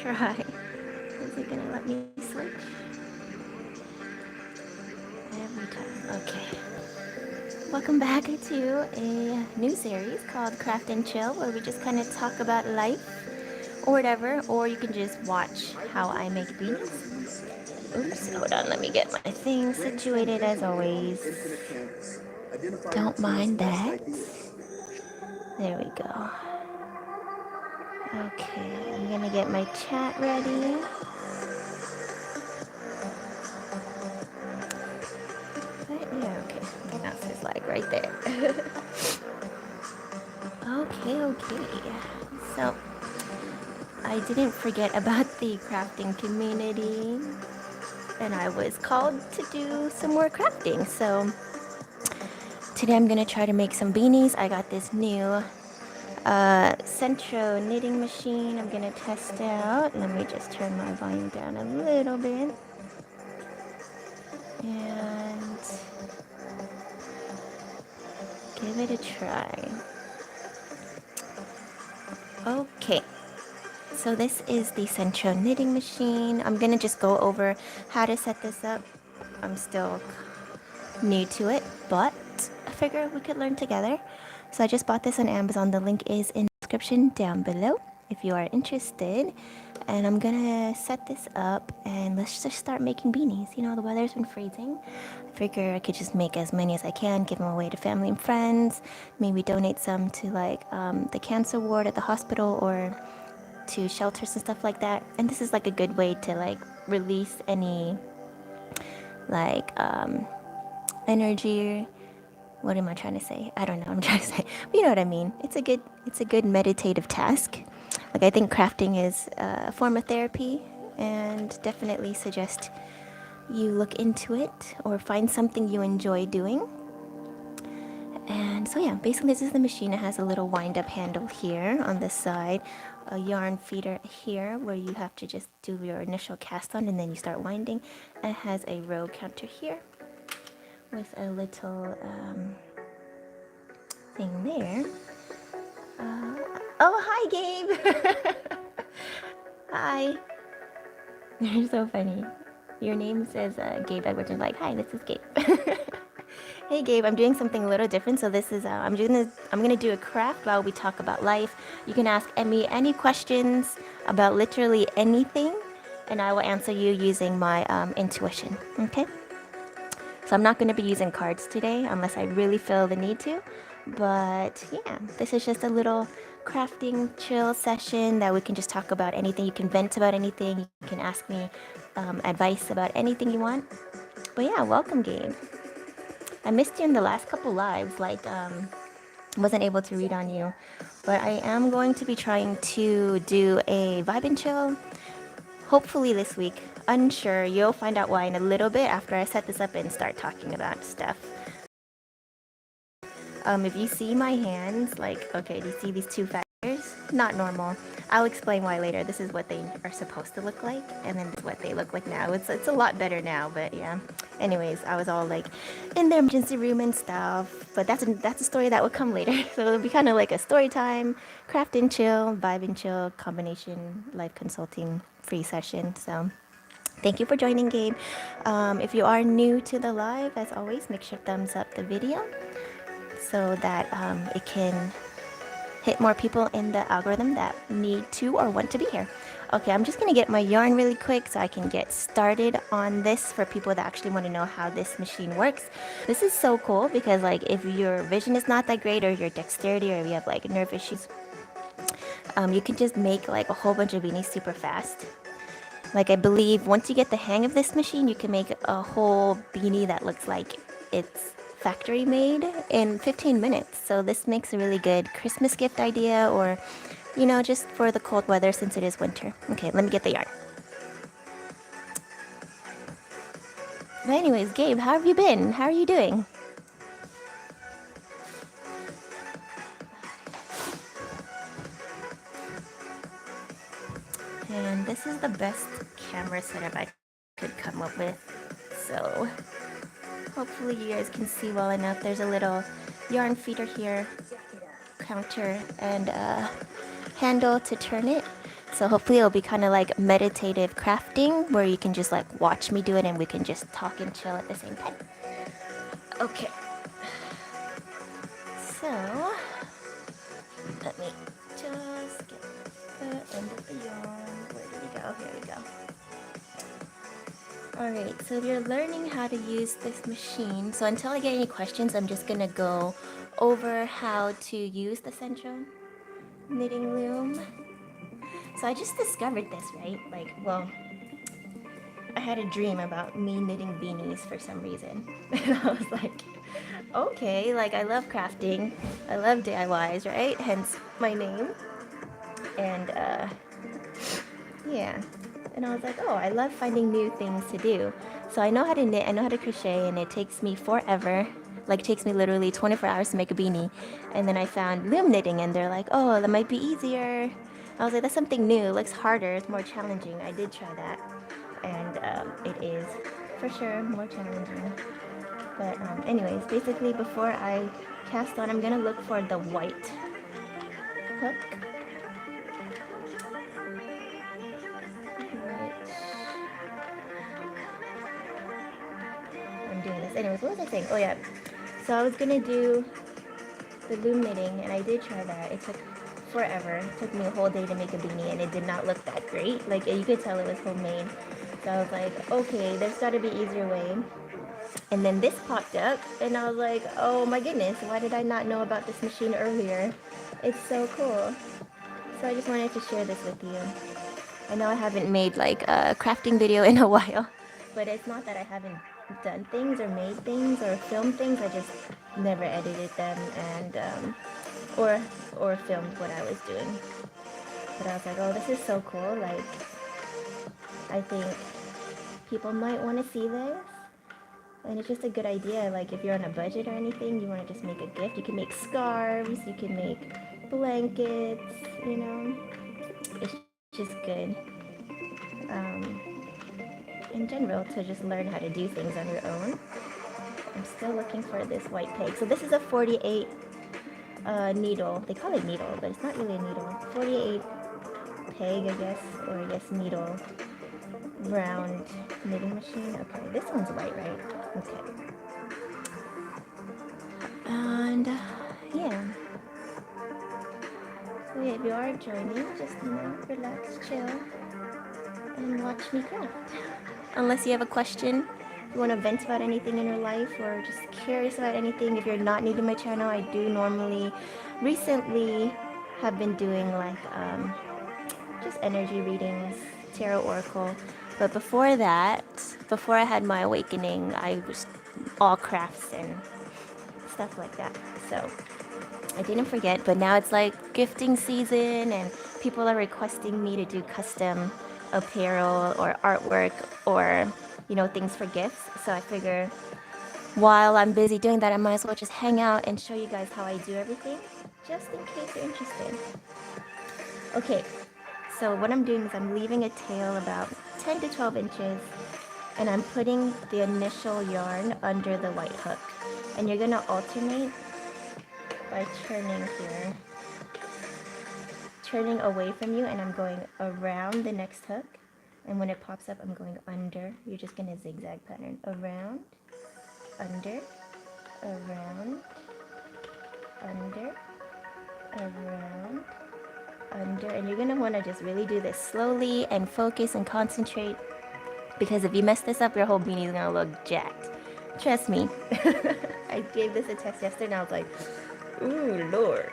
try. Is it gonna let me switch? Every time. Okay. Welcome back to a new series called Craft and Chill, where we just kind of talk about life or whatever, or you can just watch how I make beanies. Oops, hold on, let me get my thing situated as always. Don't mind that. There we go. Okay, I'm gonna get my chat ready. Yeah, okay. That says like right there. Okay. So, I didn't forget about the crafting community, and I was called to do some more crafting. So, today I'm gonna try to make some beanies. I got this new Sentro Knitting Machine I'm gonna test out. Let me just turn my volume down a little bit. And give it a try. Okay, so this is the Sentro Knitting Machine. I'm gonna just go over how to set this up. I'm still new to it, but I figure we could learn together. So I just bought this on Amazon. The link is in the description down below if you are interested. And I'm gonna set this up and let's just start making beanies. You know, the weather's been freezing. I figure I could just make as many as I can, give them away to family and friends, maybe donate some to like the cancer ward at the hospital or to shelters and stuff like that. And this is like a good way to like release any like energy. What am I trying to say? I don't know what I'm trying to say, but you know what I mean. It's a good meditative task. Like I think crafting is a form of therapy, and definitely suggest you look into it or find something you enjoy doing. And so yeah, basically this is the machine. It has a little wind up handle here on the side, a yarn feeder here where you have to just do your initial cast on and then you start winding. And it has a row counter here with a little thing there. Oh, hi, Gabe. Hi. You're so funny. Your name says Gabe Edwards. And like, hi, this is Gabe. Hey, Gabe. I'm doing something a little different. So this is I'm gonna do a craft while we talk about life. You can ask me any questions about literally anything, and I will answer you using my intuition. Okay. So I'm not going to be using cards today unless I really feel the need to. But yeah, this is just a little crafting chill session that we can just talk about anything. You can vent about anything. You can ask me advice about anything you want. But yeah, welcome, Gabe. I missed you in the last couple lives. Like, wasn't able to read on you. But I am going to be trying to do a vibe and chill hopefully this week. Unsure. You'll find out why in a little bit after I set this up and start talking about stuff. If you see my hands, like, okay, do you see these two fingers? Not normal. I'll explain why later. This is what they are supposed to look like, and then this is what they look like now. It's a lot better now, but yeah. Anyways, I was all like in the emergency room and stuff, but that's a story that will come later. So it'll be kind of like a story time, craft and chill, vibe and chill combination, life consulting free session. So thank you for joining, Gabe. If you are new to the live, as always, make sure to thumbs up the video so that it can hit more people in the algorithm that need to or want to be here. Okay, I'm just gonna get my yarn really quick so I can get started on this for people that actually want to know how this machine works. This is so cool because like if your vision is not that great or your dexterity or if you have like nerve issues, you can just make like a whole bunch of beanies super fast. Like I believe once you get the hang of this machine, you can make a whole beanie that looks like it's factory made in 15 minutes. So this makes a really good Christmas gift idea or, you know, just for the cold weather since it is winter. Okay, let me get the yarn. But anyways, Gabe, how have you been? How are you doing? And this is the best camera setup I could come up with. So hopefully you guys can see well enough. There's a little yarn feeder here, counter, and a handle to turn it. So hopefully it'll be kind of like meditative crafting where you can just like watch me do it and we can just talk and chill at the same time. Okay. So let me just get the end of the yarn. Where did we go? Here we go. Alright, so if you're learning how to use this machine, so until I get any questions, I'm just gonna go over how to use the Sentro Knitting Loom. So I just discovered this, right? Like, well, I had a dream about me knitting beanies for some reason. And I was like, okay, like I love crafting, I love DIYs, right? Hence my name. And yeah. And I was like, oh, I love finding new things to do. So I know how to knit, I know how to crochet, and it takes me forever. Like, it takes me literally 24 hours to make a beanie. And then I found loom knitting, and they're like, oh, that might be easier. I was like, that's something new. It looks harder. It's more challenging. I did try that. And it is, for sure, more challenging. But anyways, basically, before I cast on, I'm going to look for the white hook. I'm doing this. Anyways, what was I saying? Oh yeah. So I was gonna do the loom knitting, and I did try that. It took forever. It took me a whole day to make a beanie, and it did not look that great. Like, you could tell it was homemade. So I was like, okay, there's gotta be easier way. And then this popped up, and I was like, oh my goodness, why did I not know about this machine earlier? It's so cool. So I just wanted to share this with you. I know I haven't made like a crafting video in a while, but it's not that I haven't done things or made things or filmed things. I just never edited them and or filmed what I was doing. But I was like, oh, this is so cool. Like, I think people might want to see this. And it's just a good idea. Like, if you're on a budget or anything, you want to just make a gift. You can make scarves, you can make blankets, you know. It's just good. In general, to just learn how to do things on your own. I'm still looking for this white peg. So this is a 48 needle. They call it needle, but it's not really a needle. 48 peg, I guess, or I guess needle round knitting machine. Okay, this one's white, right? Okay. And yeah. So yeah, if you are joining, just, you know, relax, chill, and watch me craft. Unless you have a question, you want to vent about anything in your life, or just curious about anything. If you're not new to my channel, I do normally, recently, have been doing like just energy readings, tarot, oracle. But before that, before I had my awakening, I was all crafts and stuff like that. So I didn't forget, but now it's like gifting season and people are requesting me to do custom apparel or artwork or, you know, things for gifts. So I figure while I'm busy doing that, I might as well just hang out and show you guys how I do everything, just in case you're interested. Okay, so what I'm doing is I'm leaving a tail about 10 to 12 inches, and I'm putting the initial yarn under the white hook. And you're gonna alternate by turning here, turning away from you, and I'm going around the next hook. And when it pops up, I'm going under. You're just gonna zigzag pattern. Around, under, around, under, around, under. And you're gonna wanna just really do this slowly and focus and concentrate, because if you mess this up, your whole beanie is gonna look jacked. Trust me. I gave this a test yesterday and I was like, ooh, Lord.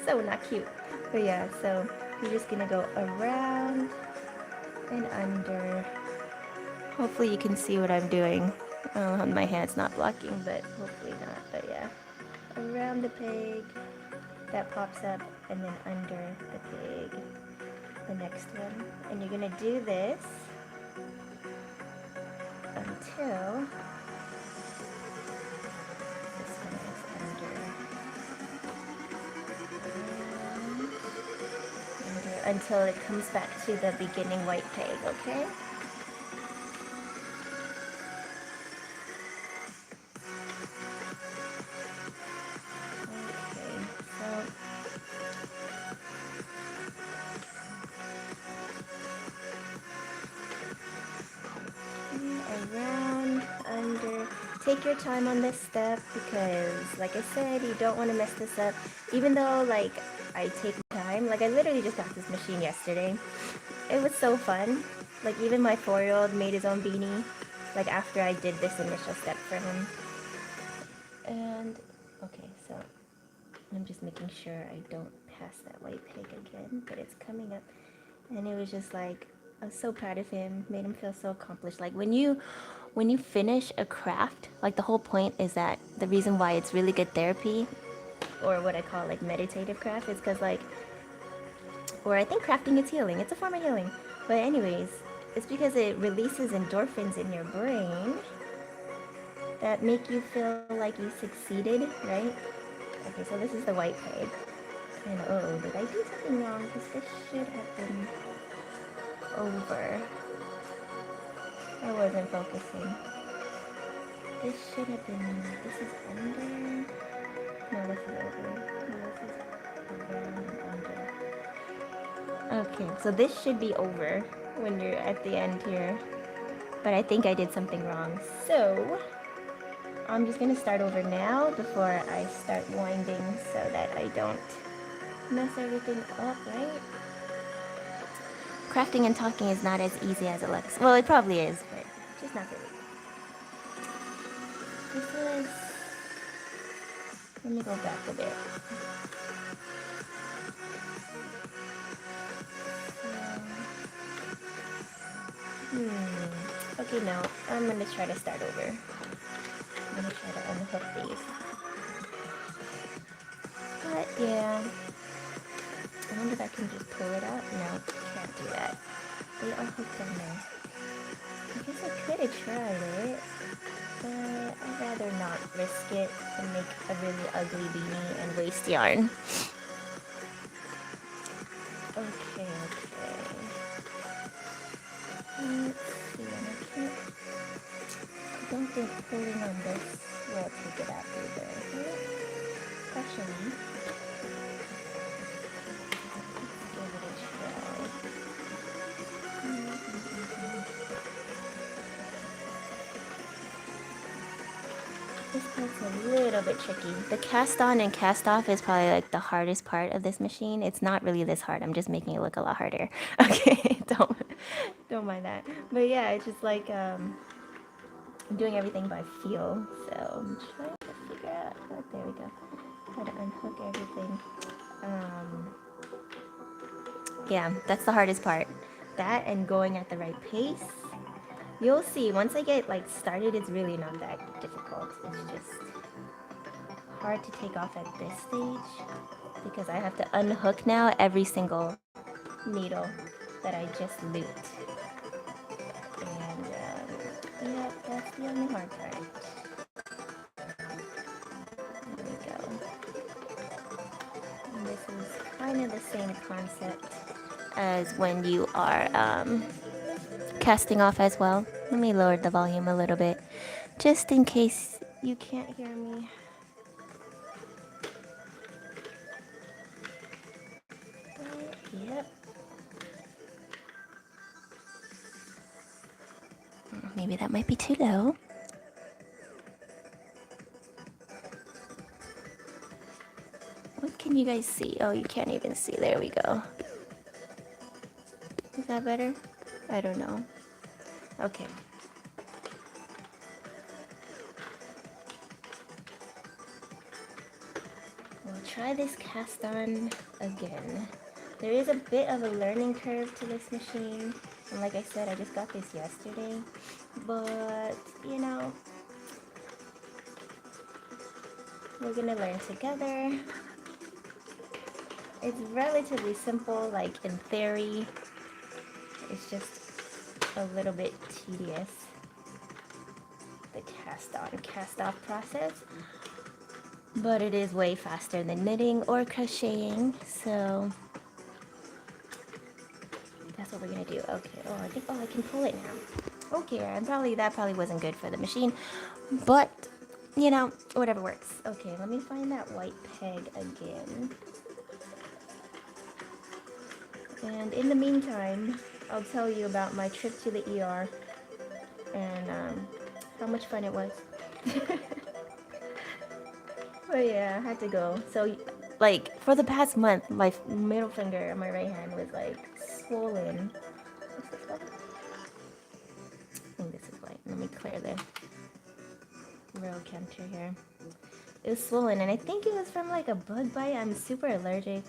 So not cute. But yeah, so you're just gonna go around and under. Hopefully you can see what I'm doing. My hand's not blocking, but hopefully not. But yeah, around the peg, that pops up, and then under the peg, the next one. And you're gonna do this until this one is under, until it comes back to the beginning white peg, okay? around, under. Take your time on this step because, like I said, you don't want to mess this up. Even though, like, I take my time, like, I literally just got this machine yesterday. It was so fun. Like, even my 4-year-old made his own beanie, like, after I did this initial step for him. And, okay, so I'm just making sure I don't pass that white peg again, but it's coming up. And it was just like, I was so proud of him, made him feel so accomplished. Like when you finish a craft, like the whole point is that the reason why it's really good therapy, or what I call like meditative craft, is because like, or I think crafting is healing. It's a form of healing. But anyways, it's because it releases endorphins in your brain that make you feel like you succeeded, right? Okay, so this is the white peg. And oh, did I do something wrong? Because this should have been over. I wasn't focusing. This should have been, this is under. No, this is over. No, this is around and under. Okay, so this should be over when you're at the end here. But I think I did something wrong. So, I'm just going to start over now before I start winding so that I don't mess everything up, right? Crafting and talking is not as easy as it looks. Well, it probably is, but just not really. This was... Let me go back a bit. Okay, no. I'm gonna try to start over. I'm gonna try to unhook these. But, yeah. I wonder if I can just pull it out. No, can't do that. They are hooked on there. I guess I could have tried it, but I'd rather not risk it and make a really ugly beanie and waste yarn. Okay. Let's see, and I don't think pulling on this will take it out either. Actually, let's give it a try. This part's a little bit tricky. The cast on and cast off is probably like the hardest part of this machine. It's not really this hard. I'm just making it look a lot harder. Okay, don't mind that. But yeah, it's just like I'm doing everything by feel. So I'm trying to figure out. Oh, there we go. How to unhook everything. Yeah, that's the hardest part. That and going at the right pace. You'll see, once I get like started, it's really not that difficult. It's just hard to take off at this stage because I have to unhook now every single needle that I just looped. And yeah, that's the only hard part. There we go. And this is kind of the same concept as when you are casting off as well. Let me lower the volume a little bit just in case you can't hear me. Yep. Maybe that might be too low. What can you guys see? Oh, you can't even see. There we go. Is that better? I don't know. Okay. We'll try this cast on again. There is a bit of a learning curve to this machine. And like I said, I just got this yesterday. But, you know, we're gonna learn together. It's relatively simple, like in theory. It's just a little bit tedious, the cast on, cast off process. But it is way faster than knitting or crocheting, so that's what we're gonna do. Okay, I think I can pull it now. Okay, that probably wasn't good for the machine, but you know, whatever works. Okay, let me find that white peg again. And in the meantime, I'll tell you about my trip to the ER. and how much fun it was. But yeah, I had to go. So like for the past month, my middle finger on my right hand was like swollen. What's this called? I think this is white. Let me clear the row counter here. It was swollen, and I think it was from like a bug bite. I'm super allergic,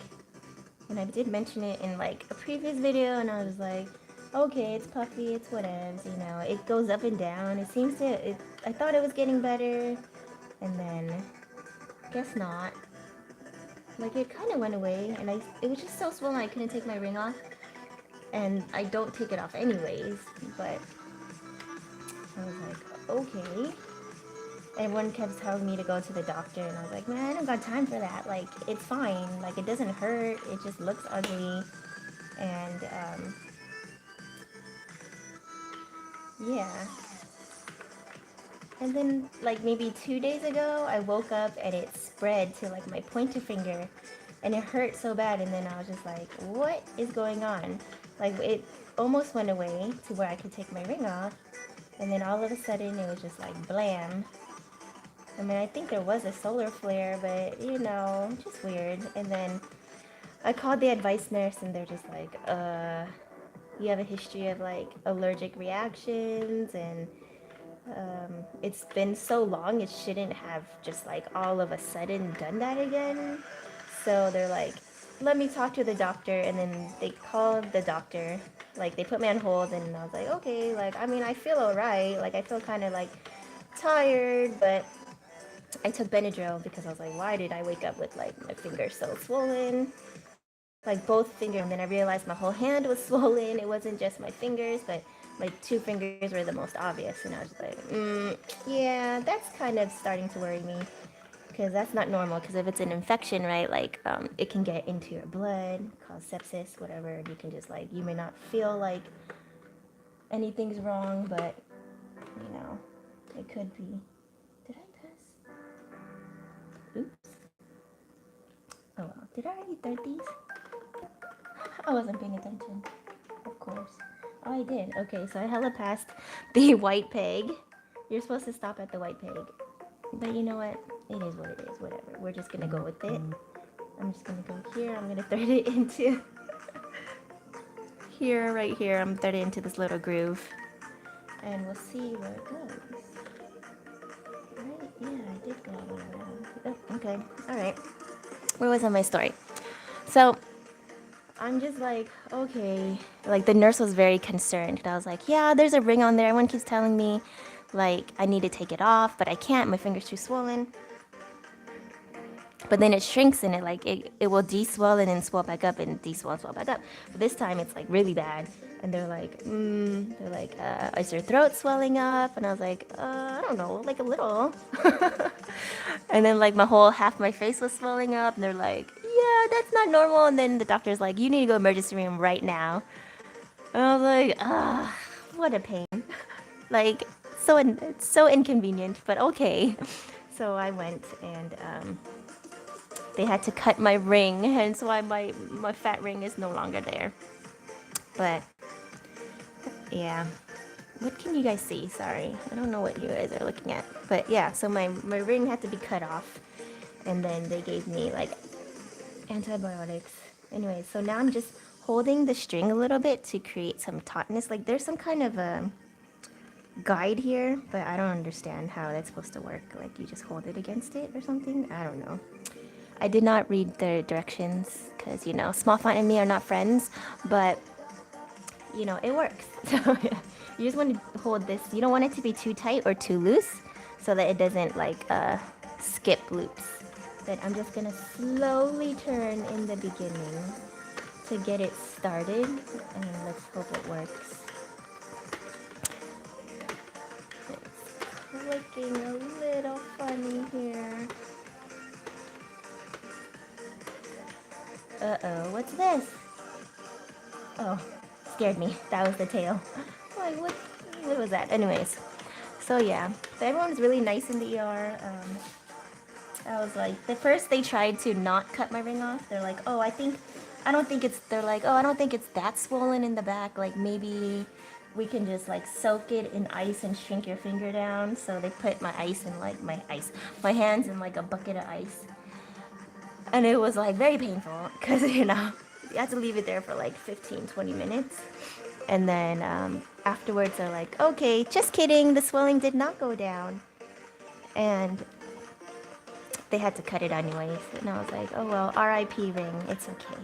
and I did mention it in like a previous video, and I was like, okay, it's puffy, it's whatevs, you know. It goes up and down. It seems to. I thought it was getting better, and then guess not. Like it kind of went away, and it was just so swollen I couldn't take my ring off, and I don't take it off anyways. But I was like, okay. Everyone kept telling me to go to the doctor, and I was like, man, I don't got time for that. Like, it's fine. Like, it doesn't hurt. It just looks ugly. And, yeah. And then, like, maybe 2 days ago, I woke up and it spread to, like, my pointer finger. And it hurt so bad. And then I was just like, what is going on? Like, it almost went away to where I could take my ring off. And then all of a sudden, it was just like, blam. I mean, I think there was a solar flare, but, you know, just weird. And then I called the advice nurse, and they're just like, you have a history of, like, allergic reactions, and it's been so long, it shouldn't have just, like, all of a sudden done that again. So they're like, let me talk to the doctor, and then they called the doctor. Like, they put me on hold, and I was like, okay, like, I mean, I feel alright. Like, I feel kind of, like, tired, but I took Benadryl because I was like, why did I wake up with like my fingers so swollen? Like both fingers, and then I realized my whole hand was swollen. It wasn't just my fingers, but my two fingers were the most obvious. And I was just like, yeah, that's kind of starting to worry me because that's not normal. Because if it's an infection, right, like it can get into your blood, cause sepsis, whatever. And you can just like, you may not feel like anything's wrong, but you know, it could be. Did I pass? Oops. Oh well. Did I already thread these? I wasn't paying attention. Of course. Oh, I did. Okay, so I hella passed the white peg. You're supposed to stop at the white peg. But you know what? It is what it is. Whatever. We're just gonna go with it. I'm just gonna go here. I'm gonna thread it into here, right here. I'm threading into this little groove. And we'll see where it goes. Right? Yeah, I did go all the way around. Oh, okay. Alright. Where was I in my story? So I'm just like, okay. Like, the nurse was very concerned. And I was like, yeah, there's a ring on there. Everyone keeps telling me, like, I need to take it off, but I can't. My finger's too swollen. But then it shrinks and it will de-swell and then swell back up and de-swell and swell back up. But this time it's, like, really bad. And they're like, is your throat swelling up? And I was like, I don't know, like a little. And then, like, half my face was swelling up. And they're like, yeah, that's not normal. And then the doctor's like, you need to go emergency room right now. And I was like, what a pain. Like, it's so inconvenient, but okay. So I went, and they had to cut my ring, hence why my fat ring is no longer there. But yeah, what can you guys see? Sorry, I don't know what you guys are looking at. But yeah, so my ring had to be cut off, and then they gave me like antibiotics. Anyway, so now I'm just holding the string a little bit to create some tautness. Like, there's some kind of a guide here, but I don't understand how that's supposed to work. Like, you just hold it against it or something? I don't know. I did not read the directions because, you know, small font and me are not friends, but, you know, it works. So yeah. You just want to hold this. You don't want it to be too tight or too loose so that it doesn't, like, skip loops. But I'm just going to slowly turn in the beginning to get it started, and let's hope it works. It's looking a little funny here. Uh-oh, what's this? Oh, scared me. That was the tail. Like, what was that? Anyways, so yeah. So everyone's really nice in the ER. I was like, the first they tried to not cut my ring off. They're like, oh, I think I don't think it's, they're like, oh, I don't think it's that swollen in the back. Like maybe we can just like soak it in ice and shrink your finger down. So they put my ice in like my hands in like a bucket of ice. And it was like very painful because, you know, you have to leave it there for like 15, 20 minutes. And then afterwards they're like, okay, just kidding. The swelling did not go down. And they had to cut it anyways. And I was like, oh well, R.I.P. ring. It's okay.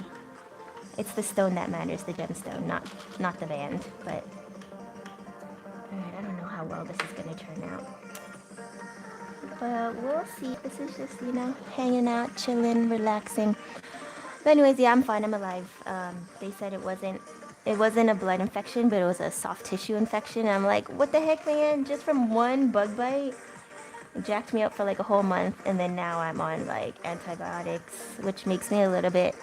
It's the stone that matters, the gemstone, not the band. But alright, I don't know how well this is gonna turn out. But we'll see. This is just, you know, hanging out, chilling, relaxing. But anyways, yeah, I'm fine. I'm alive. They said it wasn't a blood infection, but it was a soft tissue infection. And I'm like, what the heck, man? Just from one bug bite, it jacked me up for like a whole month, and then now I'm on like antibiotics, which makes me a little bit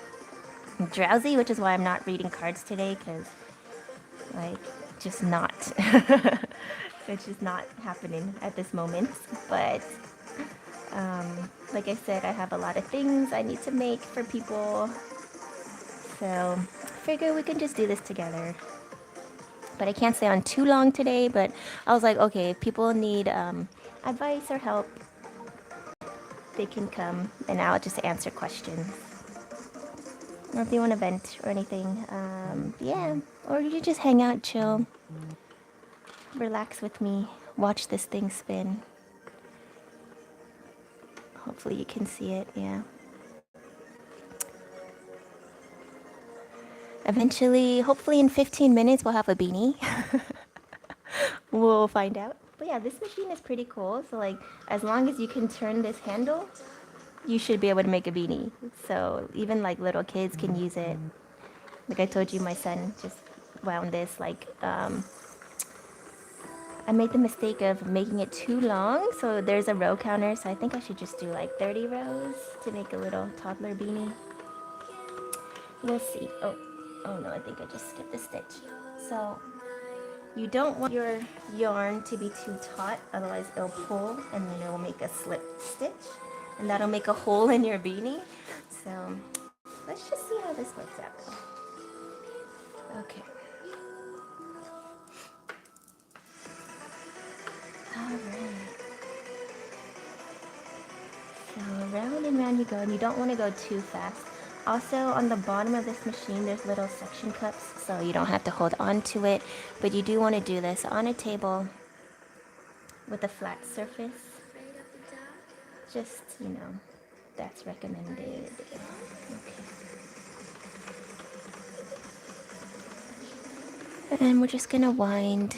drowsy, which is why I'm not reading cards today, because like just not it's just not happening at this moment. But like I said, I have a lot of things I need to make for people, so figure we can just do this together. But I can't stay on too long today, but I was like, okay, if people need advice or help, they can come and I'll just answer questions. Or if you want to vent or anything, yeah. Or you just hang out, chill, relax with me, watch this thing spin. Hopefully you can see it, yeah. Eventually, hopefully in 15 minutes, we'll have a beanie. We'll find out. But yeah, this machine is pretty cool. So like, as long as you can turn this handle, you should be able to make a beanie. So even like little kids can use it. Like I told you, my son just wound this like, I made the mistake of making it too long. So there's a row counter. So I think I should just do like 30 rows to make a little toddler beanie. We'll see. Oh no, I think I just skipped a stitch. So you don't want your yarn to be too taut, otherwise it'll pull and then it will make a slip stitch. And that'll make a hole in your beanie. So let's just see how this works out. Okay. Alright. So round and round you go, and you don't want to go too fast. Also, on the bottom of this machine, there's little suction cups, so you don't have to hold on to it. But you do want to do this on a table with a flat surface. Just, you know, that's recommended. Okay. And we're just gonna wind.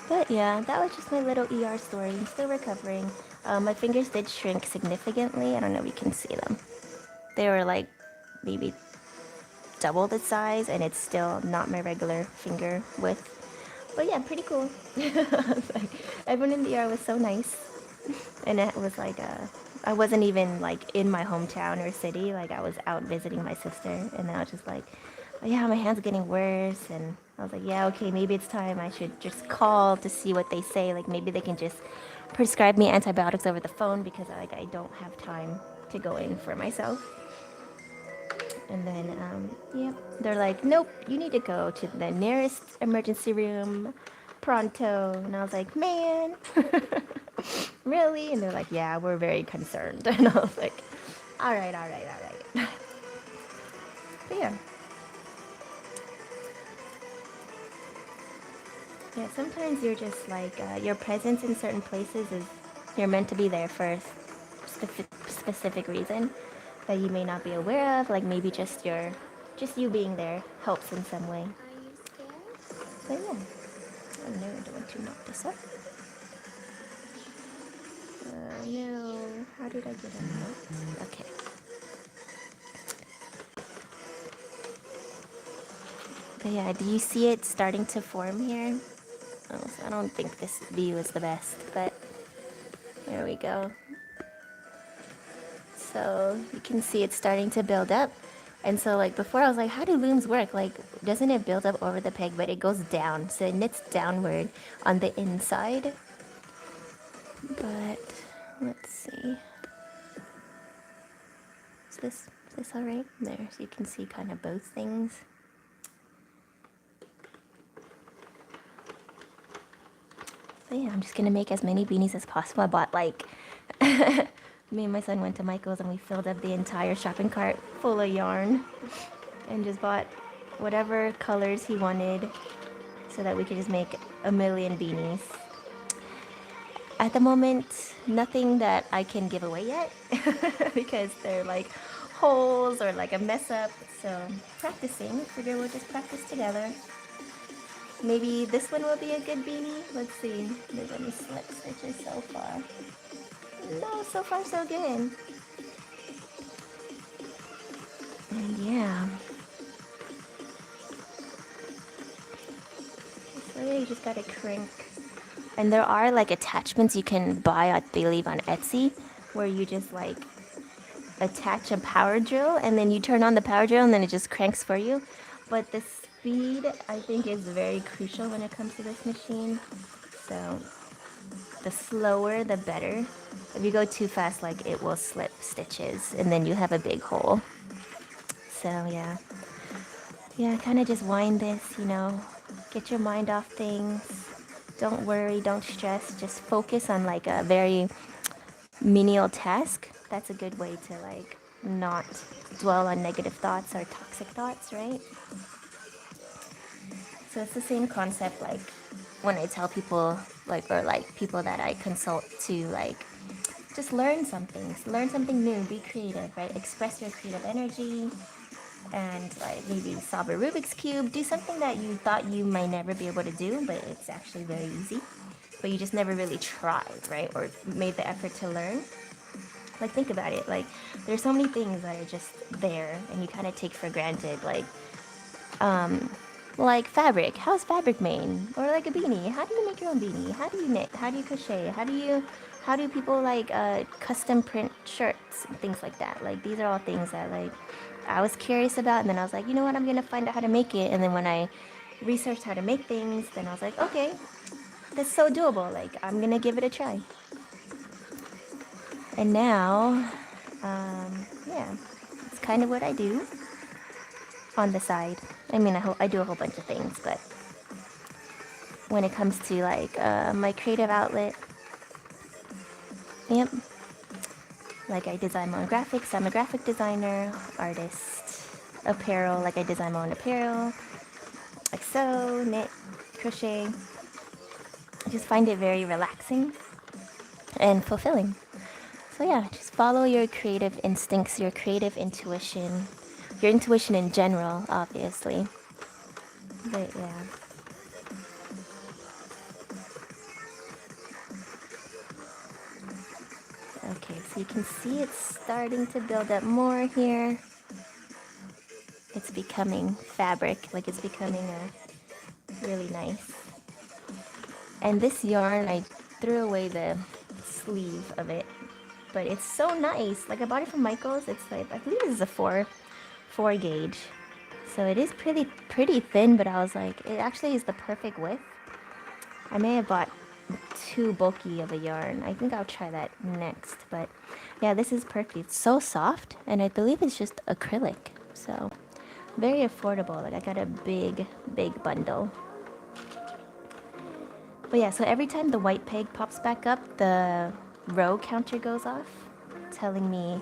But yeah, that was just my little ER story. I'm still recovering. My fingers did shrink significantly. I don't know if you can see them. They were like maybe double the size, and it's still not my regular finger width. But yeah, pretty cool. Like, everyone in the ER was so nice. And it was like, I wasn't even like in my hometown or city. Like I was out visiting my sister, and I was just like, oh, yeah, my hand's getting worse. And I was like, yeah, okay, maybe it's time I should just call to see what they say. Like maybe they can just prescribe me antibiotics over the phone, because like I don't have time to go in for myself. And then, yeah, they're like, nope, you need to go to the nearest emergency room pronto. And I was like, man, really? And they're like, yeah, we're very concerned. And I was like, all right. But yeah. Yeah, sometimes you're just like, your presence in certain places is, you're meant to be there for a specific reason that you may not be aware of. Like maybe just you being there helps in some way. But yeah, oh no, I don't want to knock this up. No, how did I get a note? Okay. But yeah, do you see it starting to form here? Oh, I don't think this view is the best, but there we go. So you can see it's starting to build up. And so like before I was like, how do looms work? Like, doesn't it build up over the peg? But it goes down, so it knits downward on the inside. But Let's see. Is this all right? There, so you can see kind of both things. So yeah, I'm just gonna make as many beanies as possible. I bought like, me and my son went to Michael's and we filled up the entire shopping cart full of yarn and just bought whatever colors he wanted so that we could just make a million beanies. At the moment, nothing that I can give away yet because they're like holes or like a mess up. So practicing, figure we'll just practice together. Maybe this one will be a good beanie. Let's see. There's any slip stitches so far. No, so far so good. And yeah. So yeah, you just gotta crank. And there are like attachments you can buy, I believe, on Etsy, where you just like attach a power drill and then you turn on the power drill and then it just cranks for you. But the speed, I think, is very crucial when it comes to this machine. So the slower, the better. If you go too fast, like it will slip stitches and then you have a big hole. So yeah. Yeah, kind of just wind this, you know, get your mind off things. Don't worry, don't stress. Just focus on like a very menial task. That's a good way to like not dwell on negative thoughts or toxic thoughts, right? So it's the same concept like when I tell people like or like people that I consult to like just learn something new, be creative, right? Express your creative energy and like maybe solve a Rubik's Cube, do something that you thought you might never be able to do, but it's actually very easy. But you just never really tried, right? Or made the effort to learn. Like think about it, like there's so many things that are just there and you kind of take for granted, like fabric. How's fabric made? Or like a beanie. How do you make your own beanie? How do you knit? How do you crochet? How do people like custom print shirts and things like that? Like these are all things that like I was curious about, and then I was like, you know what, I'm gonna find out how to make it. And then when I researched how to make things, then I was like, okay, that's so doable. Like I'm gonna give it a try. And now, yeah, it's kind of what I do on the side. I mean, I do a whole bunch of things, but when it comes to like my creative outlet, yep, like I design my own graphics. I'm a graphic designer, artist, apparel. Like I design my own apparel, like sew, knit, crochet. I just find it very relaxing and fulfilling. So yeah, just follow your creative instincts, your creative intuition, your intuition in general, obviously. But yeah. Okay, so you can see it's starting to build up more here. It's becoming fabric, like it's becoming a really nice. And this yarn, I threw away the sleeve of it, but it's so nice. Like I bought it from Michael's. It's like, I believe this is a 4 gauge. So it is pretty thin, but I was like, it actually is the perfect width. I may have bought too bulky of a yarn. I think I'll try that next. But yeah, this is perfect. It's so soft, and I believe it's just acrylic. So very affordable. Like I got a big bundle. But yeah, so every time the white peg pops back up, the row counter goes off, telling me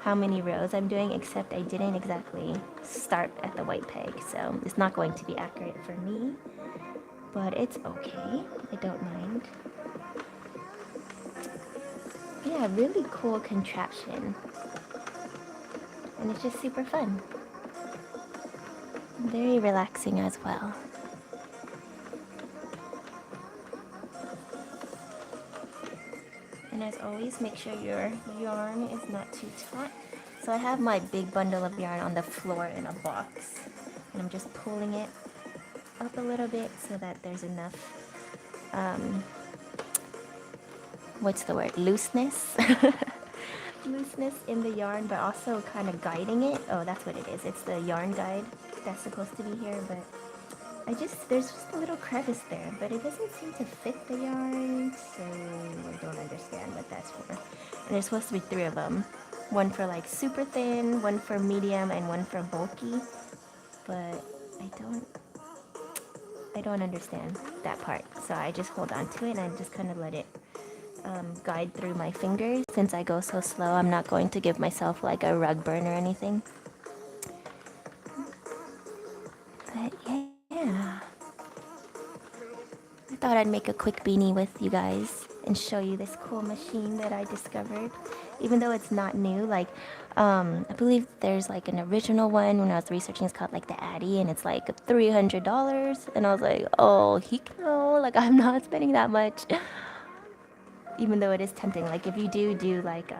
how many rows I'm doing, except I didn't exactly start at the white peg, so it's not going to be accurate for me, but it's okay. I don't mind. Yeah, really cool contraption. And it's just super fun. Very relaxing as well. And as always, make sure your yarn is not too taut. So I have my big bundle of yarn on the floor in a box, and I'm just pulling it up a little bit so that there's enough, what's the word, looseness? Looseness in the yarn, but also kind of guiding it. Oh, that's what it is. It's the yarn guide that's supposed to be here, but there's just a little crevice there, but it doesn't seem to fit the yarn, so I don't understand what that's for. And there's supposed to be 3 of them. One for like super thin, one for medium, and one for bulky. But I don't understand that part. So I just hold on to it and I just kind of let it guide through my fingers. Since I go so slow, I'm not going to give myself like a rug burn or anything. But yeah, I thought I'd make a quick beanie with you guys and show you this cool machine that I discovered. Even though it's not new, like I believe there's like an original one when I was researching. It's called like the Addy, and it's like $300. And I was like, oh, heck no, like I'm not spending that much. Even though it is tempting, like if you do like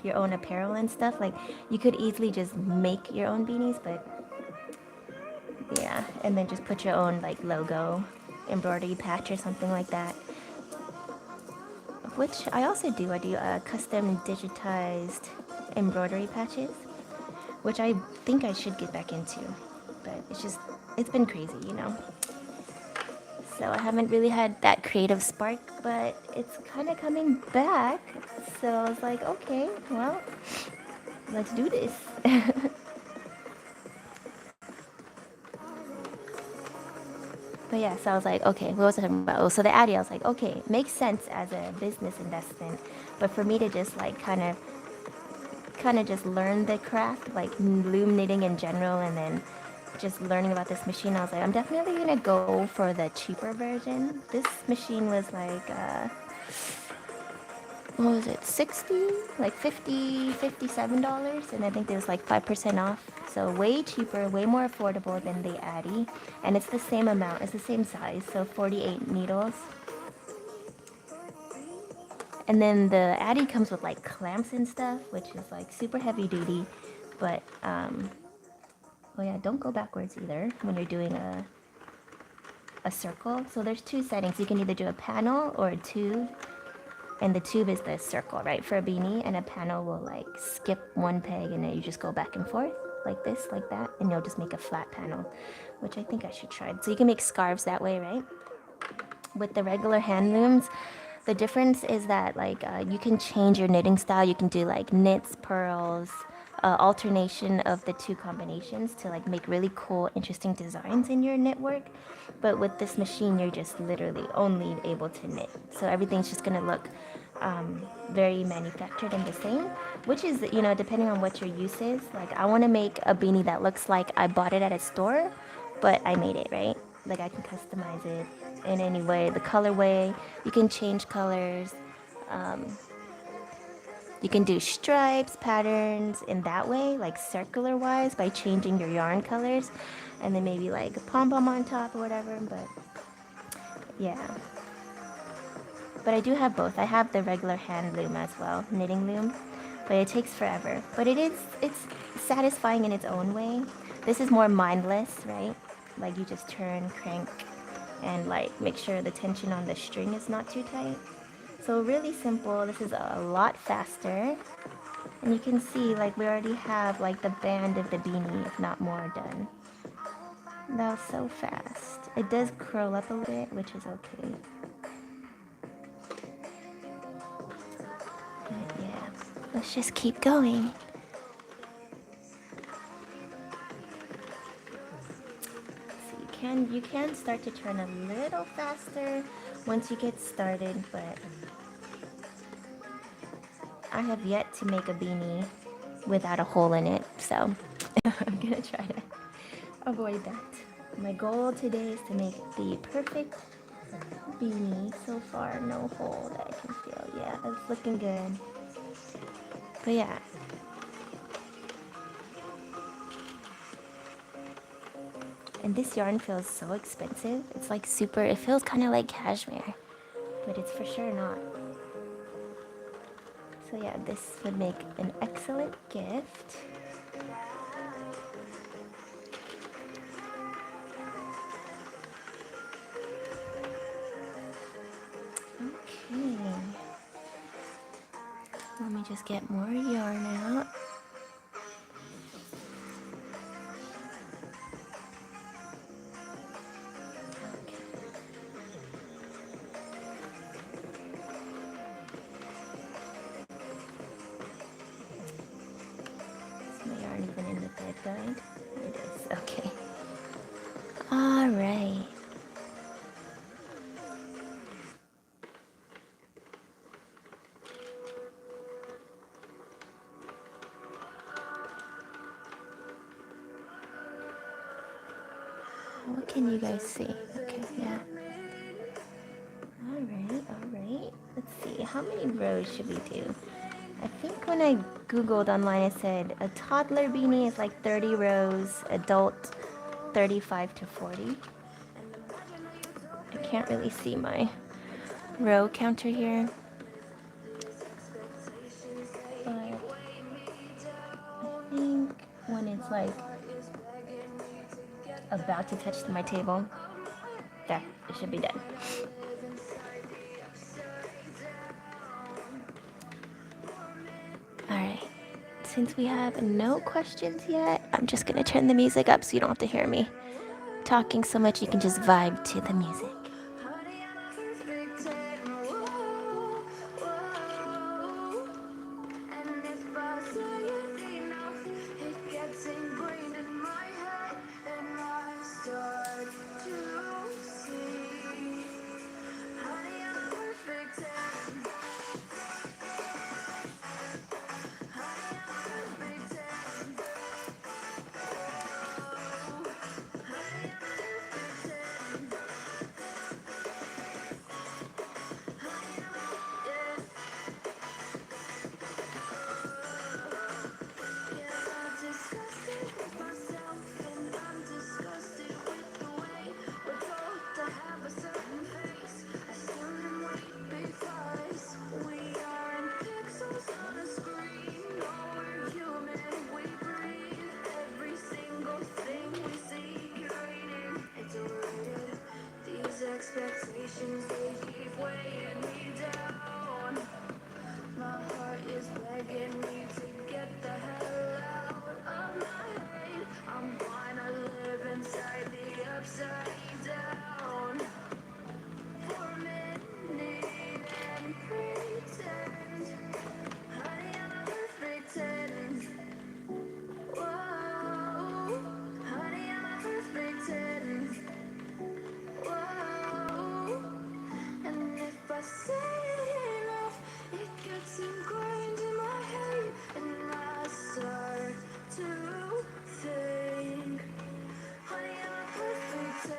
your own apparel and stuff, like you could easily just make your own beanies, but yeah, and then just put your own like logo embroidery patch or something like that, which I also do. I do custom digitized embroidery patches, which I think I should get back into, but it's been crazy, you know. So I haven't really had that creative spark, but it's kind of coming back. So I was like, okay, well, let's do this. But yeah, so I was like, okay, what was I talking about? Oh, so the Addy, I was like, okay, it makes sense as a business investment, but for me to just like kind of just learn the craft, like loom knitting in general, and then just learning about this machine, I was like, I'm definitely gonna go for the cheaper version. This machine was like, what was it, 60, like 50, $57, and I think there was like 5% off, so way cheaper, way more affordable than the Addy, and it's the same amount, it's the same size, so 48 needles. And then the Addy comes with like clamps and stuff, which is like super heavy duty, but oh yeah, don't go backwards either when you're doing a circle. So there's 2 settings. You can either do a panel or a tube, and the tube is the circle, right, for a beanie, and a panel will like skip 1 peg and then you just go back and forth like this, like that, and you'll just make a flat panel, which I think I should try. So you can make scarves that way, right? With the regular hand looms, the difference is that like you can change your knitting style. You can do like knits, pearls, alternation of the 2 combinations to like make really cool, interesting designs in your knit work. But with this machine, you're just literally only able to knit. So everything's just gonna look very manufactured and the same, which is, you know, depending on what your use is. Like I want to make a beanie that looks like I bought it at a store, but I made it, right? Like I can customize it in any way. The colorway, you can change colors. You can do stripes, patterns in that way, like circular wise, by changing your yarn colors, and then maybe like a pom-pom on top or whatever. But yeah, but I do have both. I have the regular hand loom as well, knitting loom, but it takes forever. But it's satisfying in its own way. This is more mindless, right? Like you just turn, crank, and like make sure the tension on the string is not too tight. So really simple. This is a lot faster. And you can see like we already have like the band of the beanie, if not more, done. That was so fast. It does curl up a little bit, which is okay. But yeah, let's just keep going. So you can start to turn a little faster once you get started, but I have yet to make a beanie without a hole in it, so I'm gonna try to avoid that. My goal today is to make the perfect beanie. So far, no hole that I can feel. Yeah, it's looking good. But yeah. And this yarn feels so expensive. It's like super, it feels kind of like cashmere, but it's for sure not. So yeah, this would make an excellent gift. Okay. Let me just get more yarn out. even in the thread guide? Here it is. Okay. All right. What can you guys see? Okay, yeah. All right. Let's see. How many rows should we do? I think when I googled online, it said a toddler beanie is like 30 rows, adult 35 to 40. I can't really see my row counter here, but I think when it's like about to touch my table, there, it should be done. All right. Since we have no questions yet, I'm just gonna turn the music up so you don't have to hear me talking so much. You can just vibe to the music. Expectations, they keep weighing me down. My heart is begging me to get the hell out of my head. I'm gonna live inside the upside down for a minute and pretend, honey, I'm a perfect 10. Whoa, honey, I'm a perfect 10. Whoa, and if I say enough, it gets ingrained in my head, and I start to think, honey, I'm a perfect 10.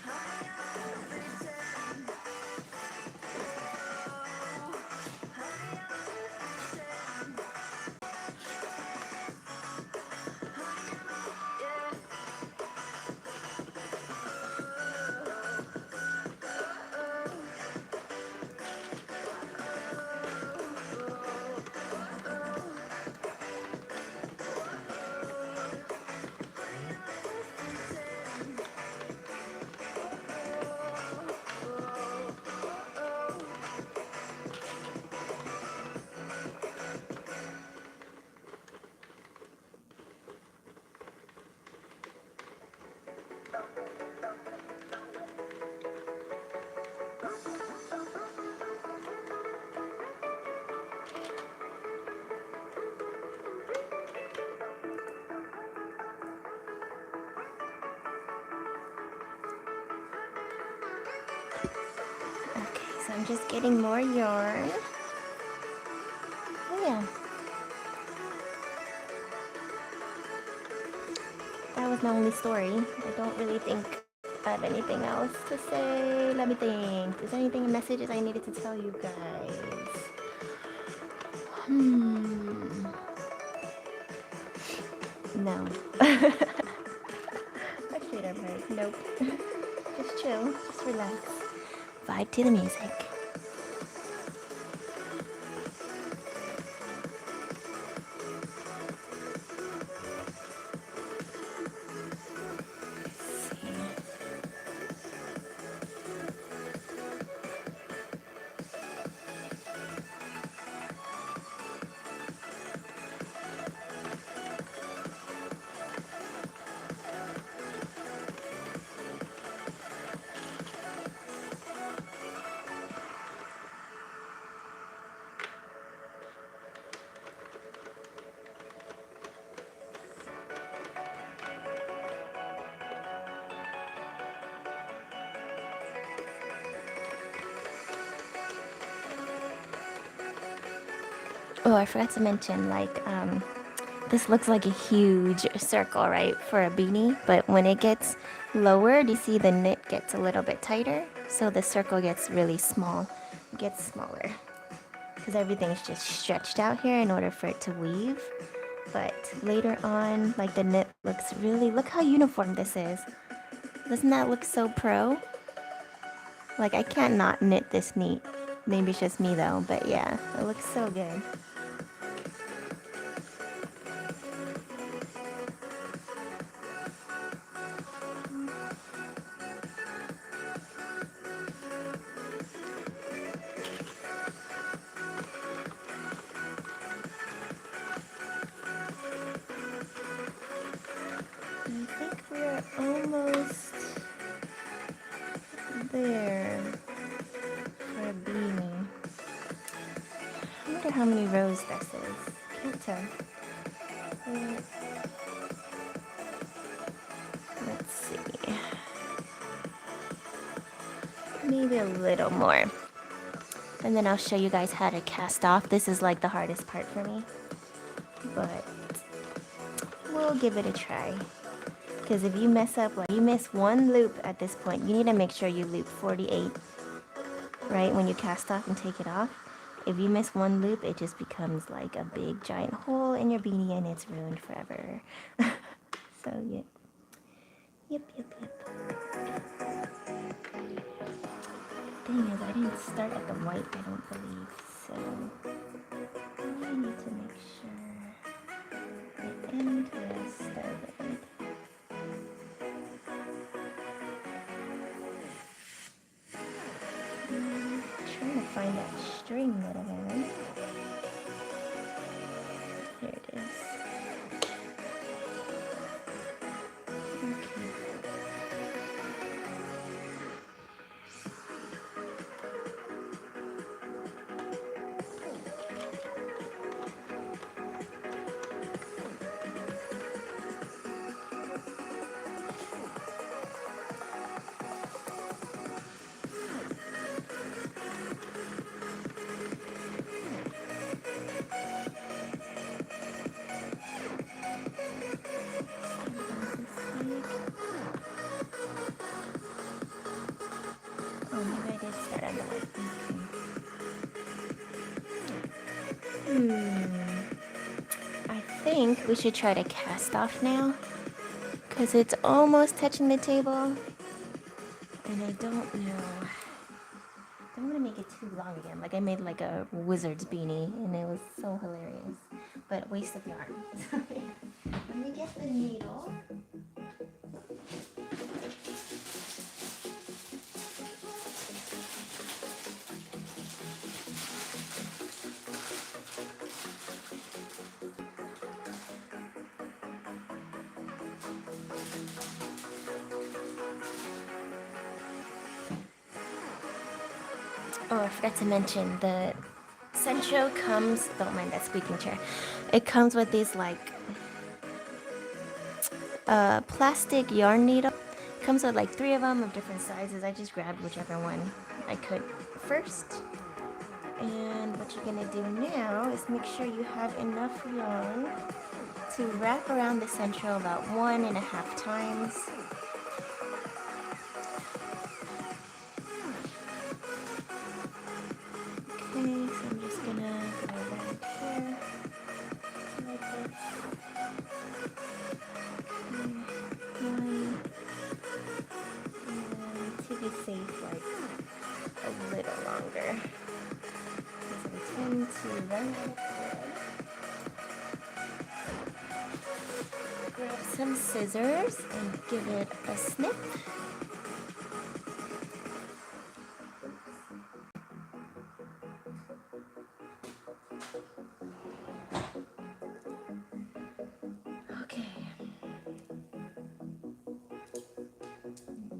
Honey, I'm a perfect 10. Whoa, honey, I'm a perfect 10. Yeah. Okay, so I'm just getting more yarn. Oh yeah, that was my only story. I don't really think I have anything else to say. Let me think. Is there anything, messages I needed to tell you guys? No. I should have heard. Nope. Just chill. Just relax. Vibe to the music. Oh, I forgot to mention, like, this looks like a huge circle, right, for a beanie, but when it gets lowered, you see the knit gets a little bit tighter, so the circle gets really small, gets smaller, because everything's just stretched out here in order for it to weave. But later on, like, the knit looks really, look how uniform this is. Doesn't that look so pro? Like, I can't not knit this neat. Maybe it's just me though, but yeah, it looks so good. I think we're almost there for a beanie. I wonder how many rows this is. Can't tell. Uh, Let's see. Maybe a little more. And then I'll show you guys how to cast off. This is like the hardest part for me. But we'll give it a try. Because if you mess up, like you miss one loop at this point, you need to make sure you loop 48, right? When you cast off and take it off. If you miss one loop, it just becomes like a big giant hole in your beanie and it's ruined forever. So, yeah. Yep. Thing is, I didn't start at the white, I don't believe. So, I need to make sure the end was started. Trying to find that string that I had. Here it is. Okay. Oh, maybe I did start on the white. I think we should try to cast off now. Because it's almost touching the table. And I don't know. I don't want to make it too long again. Like I made like a wizard's beanie and it was so hilarious. But waste of yarn. Let me get the needle. Oh, I forgot to mention the Sentro comes, don't mind that squeaking chair. It comes with these like plastic yarn needle. It comes with like 3 of them of different sizes. I just grabbed whichever one I could first. And what you're gonna do now is make sure you have enough yarn to wrap around the Sentro about 1.5 times. Okay, so I'm just gonna go around here like this. One, and to be safe, like a little longer. Because I tend to run out of thread. Grab some scissors and give it a snip. Okay.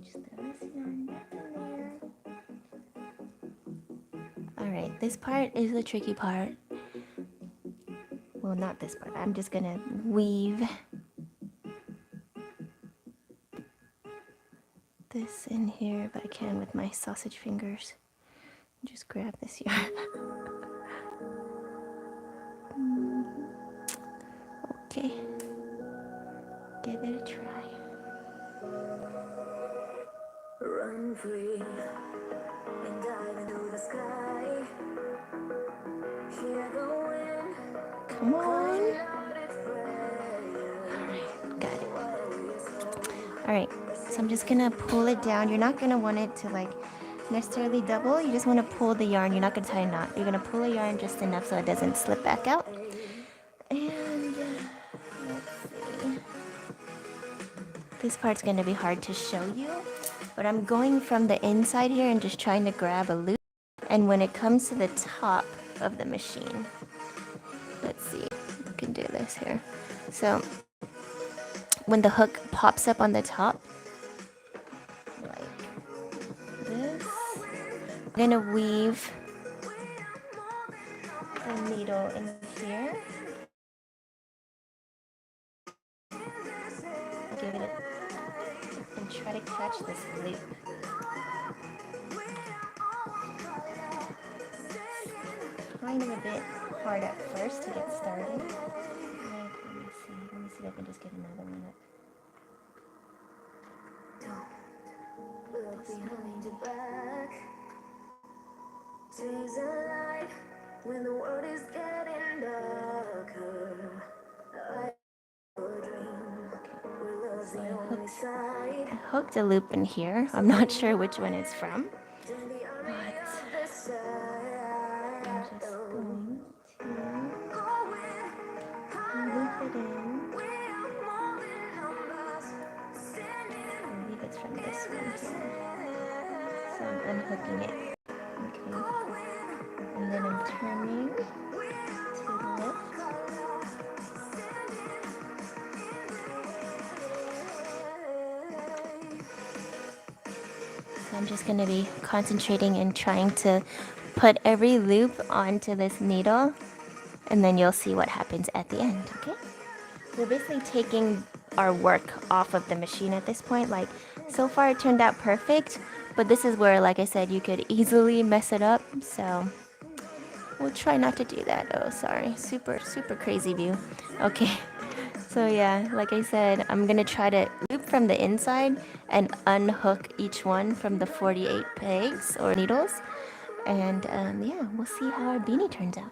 Just throw this yarn back in there. Alright, this part is the tricky part. Well, not this part. I'm just gonna weave this in here if I can with my sausage fingers. Just grab this yarn. Okay. Give it a try. Run free and dive into the sky. Hear the wind. Come on. Alright, got it. Alright, so I'm just gonna pull it down. You're not gonna want it to like necessarily double. You just want to pull the yarn. You're not gonna tie a knot. You're gonna pull a yarn just enough so it doesn't slip back out. And let's see. This part's gonna be hard to show you, but I'm going from the inside here and just trying to grab a loop. And when it comes to the top of the machine, let's see, we can do this here. So when the hook pops up on the top, like this, I'm gonna weave the needle in here. Give it a, and try to catch this loop. Kind of a bit hard at first to get started. Like, let me see if I can just get another one up. Look behind your back. Days are light when the world is getting darker. I hooked a loop in here. I'm not sure which one it's from, but I'm just going to loop it in. I believe it's from this one here. So I'm unhooking it. Okay. And then I'm turning to lift. I'm just going to be concentrating and trying to put every loop onto this needle, and then you'll see what happens at the end, okay? We're basically taking our work off of the machine at this point. Like, so far it turned out perfect, but this is where, like I said, you could easily mess it up, so we'll try not to do that. Oh, sorry. Super crazy view. Okay. So yeah, like I said, I'm gonna try to loop from the inside and unhook each one from the 48 pegs or needles. And yeah, we'll see how our beanie turns out.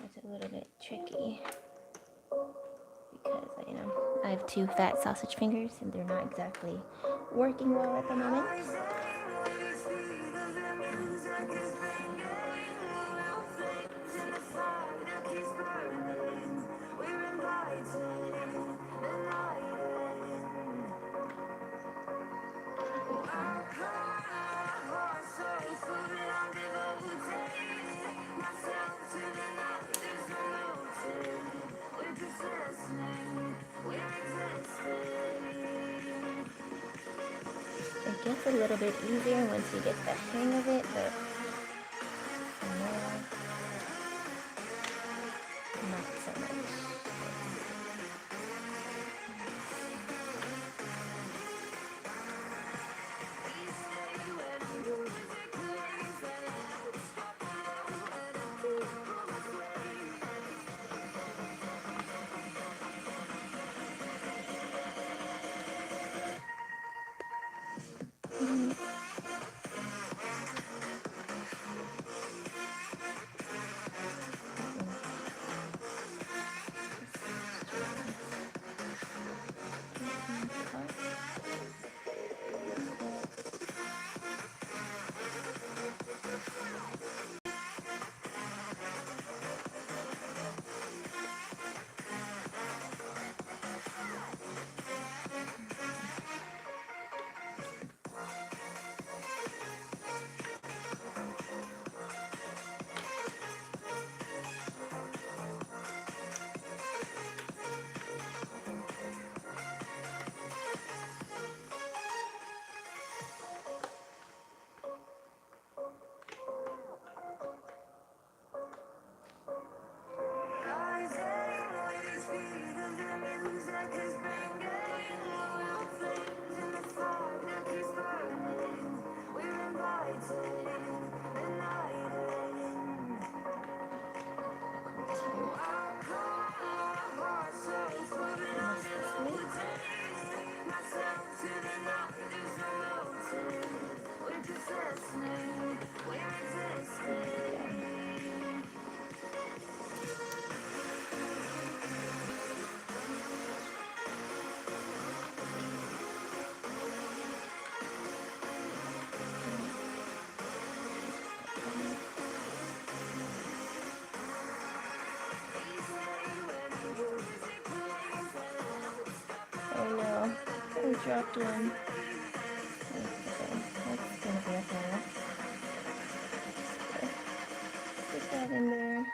It's a little bit tricky because, you know, I have two fat sausage fingers and they're not exactly working well at the moment. It gets a little bit easier once you get the hang of it, but for now, not so much. dropped one. Okay, that's gonna be a hole. Put that in there.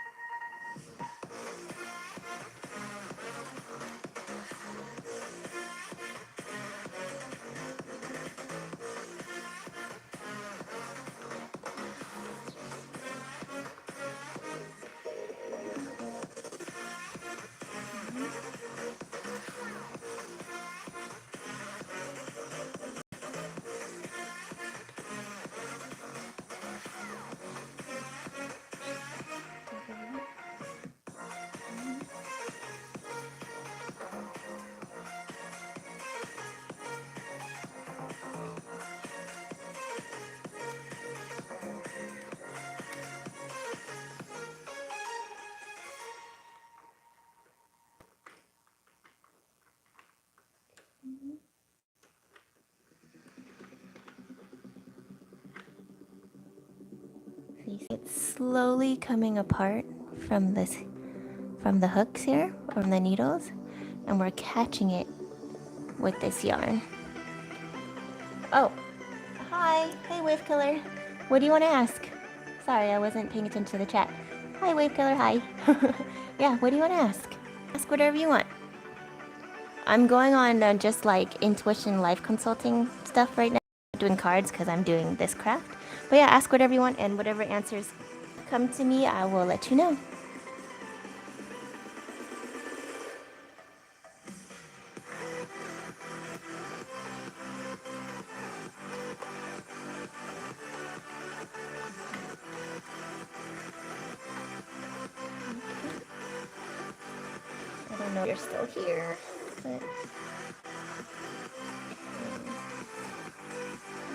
It's slowly coming apart from the hooks here, from the needles, and we're catching it with this yarn. Oh, hi. Hey, Wave Killer. What do you want to ask? Sorry, I wasn't paying attention to the chat. Hi, Wave Killer. Hi. Yeah, what do you want to ask? Ask whatever you want. I'm going on just like intuition life consulting stuff right now. I'm doing cards because I'm doing this craft. But yeah, ask whatever you want, and whatever answers come to me, I will let you know. I don't know if you're still here, but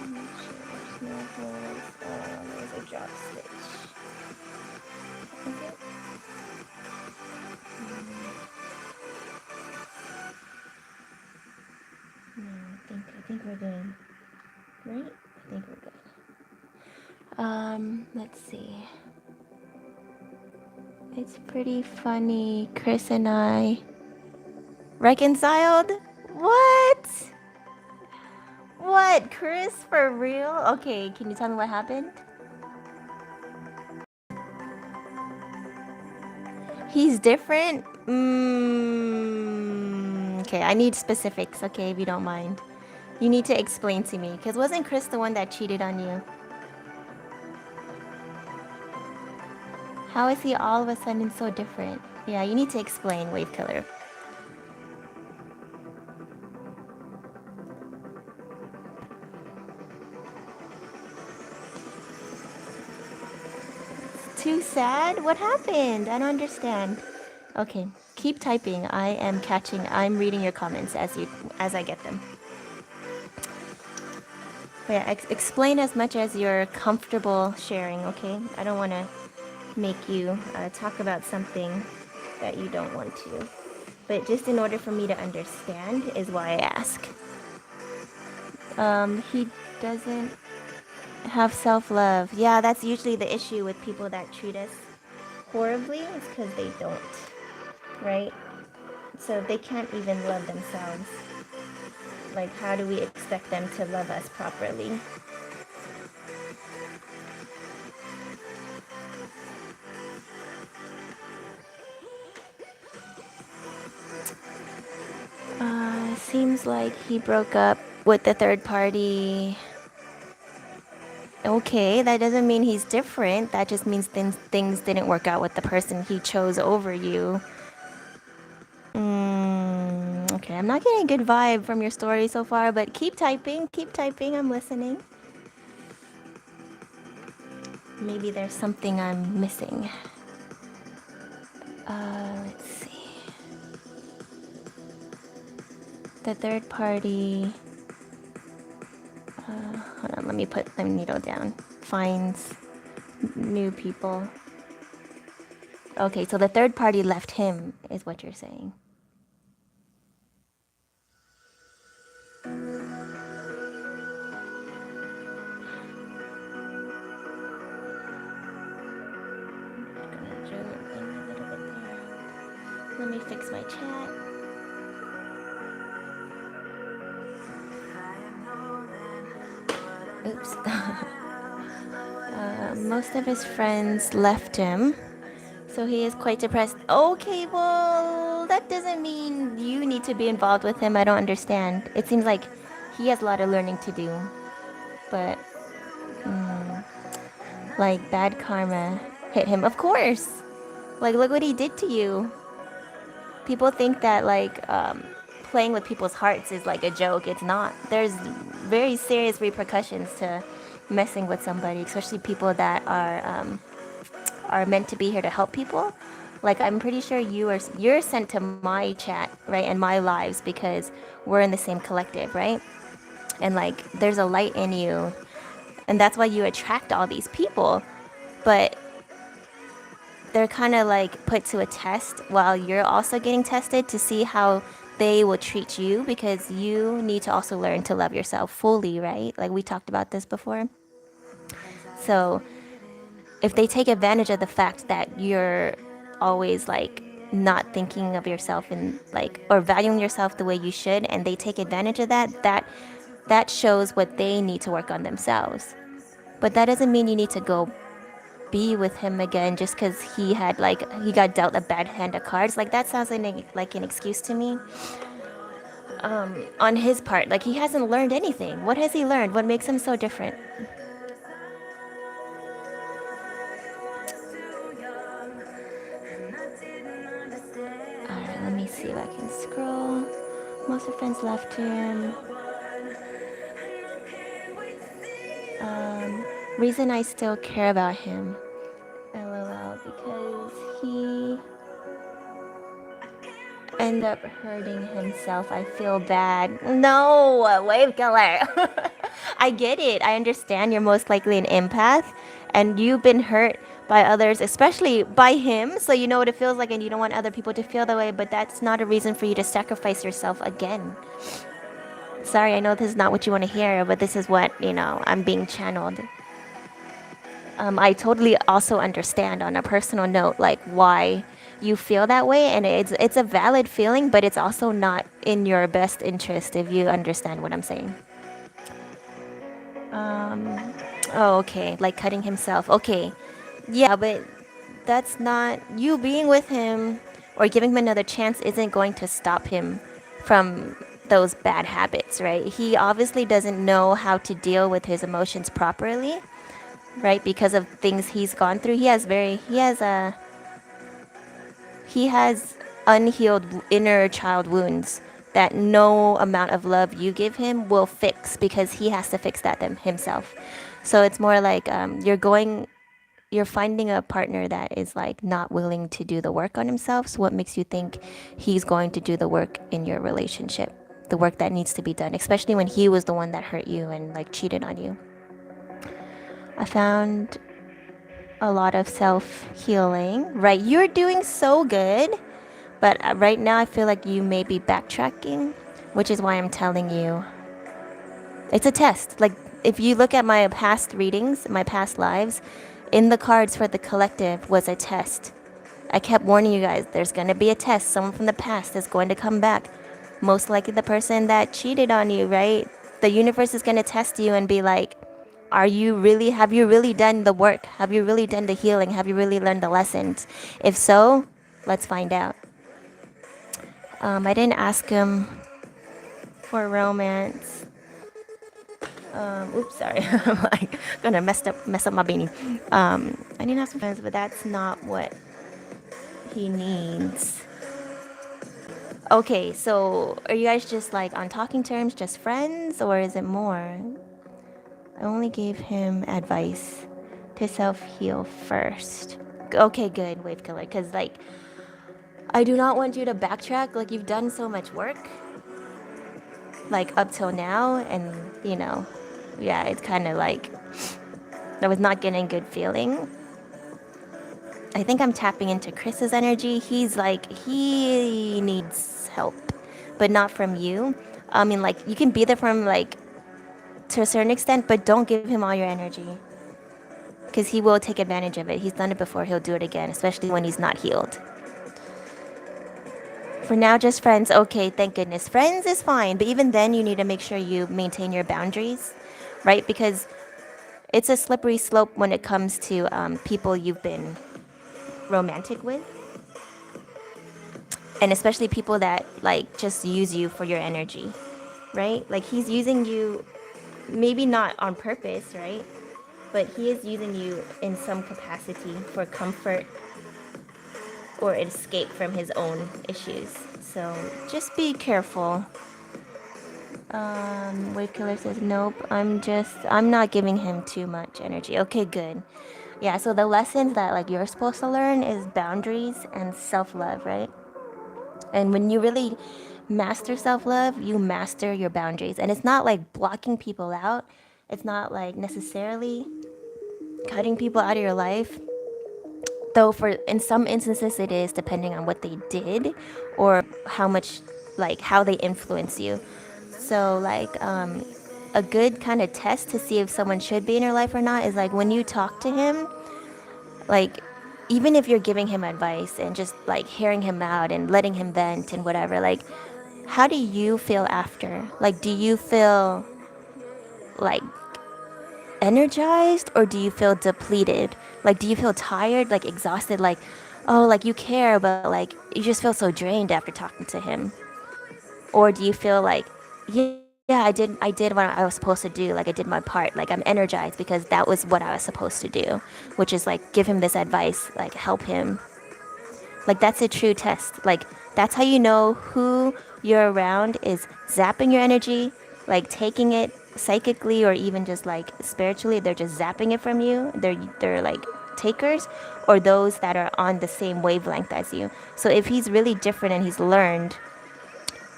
make sure there's no holes. There's a drop stitch. Okay. No, I think we're good. Right? I think we're good. Let's see. It's pretty funny. Chris and I reconciled? What? What? Chris, for real? Okay, can you tell me what happened? He's different? Okay, I need specifics, okay, if you don't mind. You need to explain to me, because wasn't Chris the one that cheated on you? How is he all of a sudden so different? Yeah, you need to explain, Wave Killer. Too sad? What happened? I don't understand. Okay, keep typing. I'm reading your comments as I get them. But yeah, explain as much as you're comfortable sharing, okay? I don't want to make you talk about something that you don't want to. But just in order for me to understand is why I ask. He doesn't have self-love. Yeah, that's usually the issue with people that treat us horribly, is because they don't, right? So they can't even love themselves. Like, how do we expect them to love us properly? Seems like he broke up with the third party. Okay, that doesn't mean he's different. That just means things didn't work out with the person he chose over you. Okay, I'm not getting a good vibe from your story so far, but keep typing, I'm listening. Maybe there's something I'm missing. Let's see. The third party, hold on, let me put the needle down. Finds new people. Okay, so the third party left him, is what you're saying. Let me fix my chat. Oops. Most of his friends left him, so he is quite depressed. Okay, well, that doesn't mean you need to be involved with him. I don't understand. It seems like he has a lot of learning to do, but like bad karma hit him. Of course. Like, look what he did to you. People think that like playing with people's hearts is like a joke. It's not. There's very serious repercussions to messing with somebody, especially people that are meant to be here to help people. Like, I'm pretty sure you're sent to my chat, right, and my lives because we're in the same collective, right? And like there's a light in you, and that's why you attract all these people. But they're kind of like put to a test while you're also getting tested to see how they will treat you, because you need to also learn to love yourself fully, right? Like we talked about this before. So if they take advantage of the fact that you're always like not thinking of yourself and like or valuing yourself the way you should, and they take advantage of that shows what they need to work on themselves. But that doesn't mean you need to go be with him again just because he got dealt a bad hand of cards. Like that sounds like an excuse to me on his part. Like he hasn't learned anything. What has he learned? What makes him so different? Alright, let me see if I can scroll. Most of friends left him. Reason I still care about him. LOL, because he end up hurting himself. I feel bad. No, wave killer. I get it. I understand you're most likely an empath and you've been hurt by others, especially by him. So you know what it feels like and you don't want other people to feel that way, but that's not a reason for you to sacrifice yourself again. Sorry, I know this is not what you want to hear, but this is what, I'm being channeled. I totally also understand on a personal note, like why you feel that way, and it's a valid feeling, but it's also not in your best interest if you understand what I'm saying. Oh, okay, like cutting himself. Okay, yeah, but that's not you being with him or giving him another chance isn't going to stop him from those bad habits, right? He obviously doesn't know how to deal with his emotions properly, right? Because of things he's gone through. He has unhealed inner child wounds that no amount of love you give him will fix, because he has to fix that himself. So it's more like you're finding a partner that is like not willing to do the work on himself. So what makes you think he's going to do the work in your relationship? The work that needs to be done, especially when he was the one that hurt you and like cheated on you. I found a lot of self healing. Right, you're doing so good, but right now I feel like you may be backtracking, which is why I'm telling you it's a test. Like, if you look at my past readings, my past lives, in the cards for the collective was a test. I kept warning you guys, there's gonna be a test. Someone from the past is going to come back. Most likely the person that cheated on you, right? The universe is gonna test you and be like, have you really done the work? Have you really done the healing? Have you really learned the lessons? If so, let's find out. I didn't ask him for romance. Oops, sorry. I'm like gonna mess up my beanie. I didn't ask him for romance, but that's not what he needs. Okay, so are you guys just like on talking terms, just friends, or is it more? I only gave him advice to self-heal first. Okay, good, wave killer, because like I do not want you to backtrack. Like, you've done so much work like up till now, and yeah, it's kind of like I was not getting a good feeling. I think I'm tapping into Chris's energy. He's like, he needs help, but not from you. I mean, like, you can be there for him, like, to a certain extent, but don't give him all your energy, because he will take advantage of it. He's done it before, he'll do it again, especially when he's not healed. For now, just friends. Okay, thank goodness. Friends is fine, but even then, you need to make sure you maintain your boundaries. right? Because it's a slippery slope when it comes to people you've been romantic with, and especially people that like just use you for your energy, right? Like he's using you, maybe not on purpose, right? But he is using you in some capacity for comfort or escape from his own issues. So just be careful. Wave Killer says, nope, I'm not giving him too much energy. Okay, good. Yeah, so the lessons that like you're supposed to learn is boundaries and self-love, right? And when you really master self-love, you master your boundaries. And it's not like blocking people out. It's not like necessarily cutting people out of your life. Though for in some instances it is, depending on what they did or how much, like how they influence you. So like a good kind of test to see if someone should be in your life or not is like when you talk to him, like even if you're giving him advice and just like hearing him out and letting him vent and whatever, like how do you feel after? Like do you feel like energized or do you feel depleted? Like do you feel tired, like exhausted, like oh like you care but like you just feel so drained after talking to him? Or do you feel like yeah, I did what I was supposed to do, like I did my part, like I'm energized because that was what I was supposed to do, which is like give him this advice, like help him. Like that's a true test. Like that's how you know who you're around is zapping your energy, like taking it psychically or even just like spiritually. They're just zapping it from you. They're like takers, or those that are on the same wavelength as you. So if he's really different and he's learned,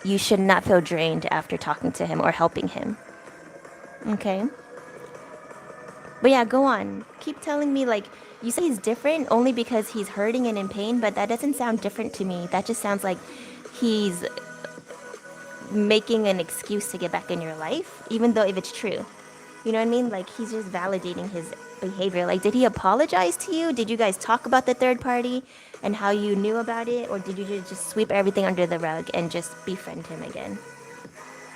you should not feel drained after talking to him or helping him. Okay? But yeah, go on. Keep telling me, like, you say he's different only because he's hurting and in pain, but that doesn't sound different to me. That just sounds like he's making an excuse to get back in your life, even though if it's true. You know what I mean? Like, he's just validating his behavior. Like, did he apologize to you? Did you guys talk about the third party and how you knew about it? Or did you just sweep everything under the rug and just befriend him again?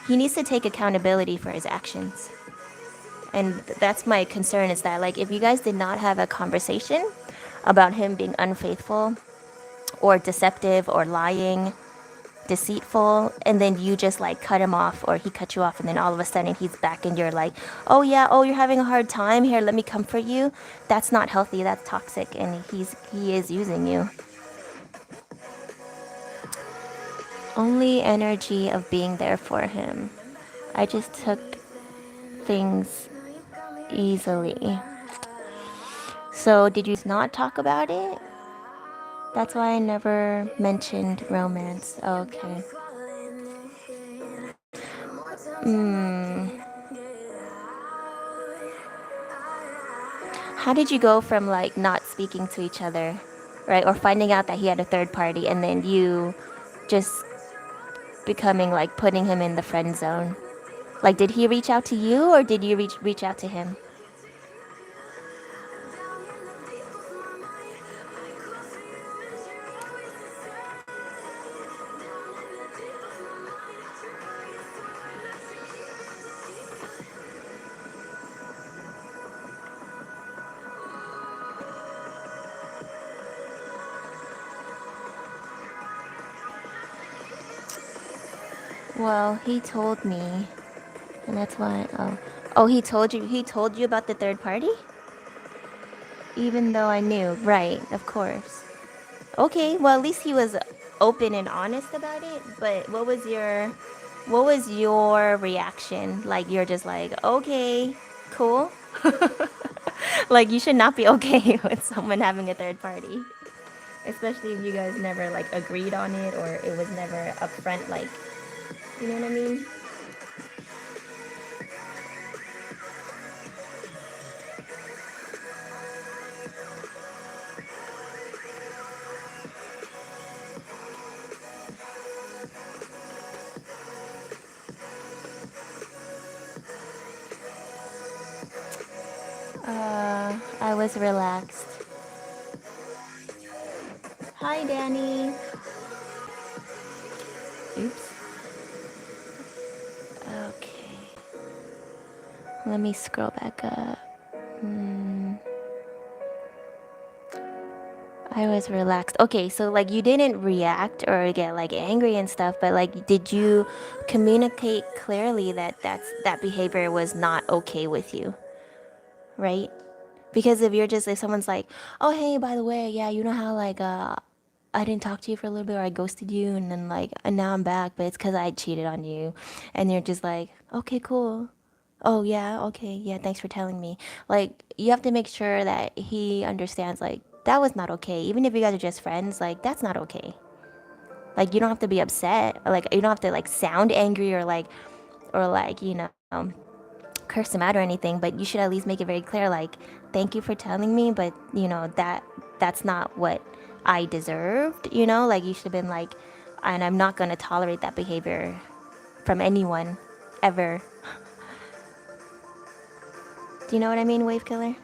He needs to take accountability for his actions. And that's my concern is that, like, if you guys did not have a conversation about him being unfaithful or deceptive or lying, deceitful, and then you just like cut him off or he cut you off and then all of a sudden he's back and you're like, oh yeah, oh you're having a hard time, here let me comfort you, that's not healthy, that's toxic, and he is using you. Only energy of being there for him. I just took things easily. So did you not talk about it? That's why I never mentioned romance. Okay. How did you go from like not speaking to each other, right? Or finding out that he had a third party and then you just becoming like putting him in the friend zone? Like did he reach out to you or did you reach out to him? Well, he told me, and that's why. Oh, he told you about the third party? Even though I knew, right? Of course. Okay, well at least he was open and honest about it. But what was your reaction? Like you're just like, okay, cool. Like you should not be okay with someone having a third party, especially if you guys never like agreed on it or it was never upfront. Like, you know what I mean? I was relaxed. Hi, Danny. Oops. Okay. Let me scroll back up. I was relaxed. Okay, so like you didn't react or get like angry and stuff, but like did you communicate clearly that that behavior was not okay with you, right? Because if someone's like, "Oh, hey, by the way, yeah, you know how like I didn't talk to you for a little bit or I ghosted you and then like and now I'm back, but it's cuz I cheated on you." And you're just like, "Okay, cool." Oh, yeah, okay, yeah, thanks for telling me. Like you have to make sure that he understands like that was not okay. Even if you guys are just friends, like that's not okay. Like you don't have to be upset. Like you don't have to like sound angry or like, you know, curse him out or anything, but you should at least make it very clear like thank you for telling me, but you know that's not what I deserved, you know? Like you should have been like, and I'm not going to tolerate that behavior from anyone ever. Do you know what I mean, wave killer?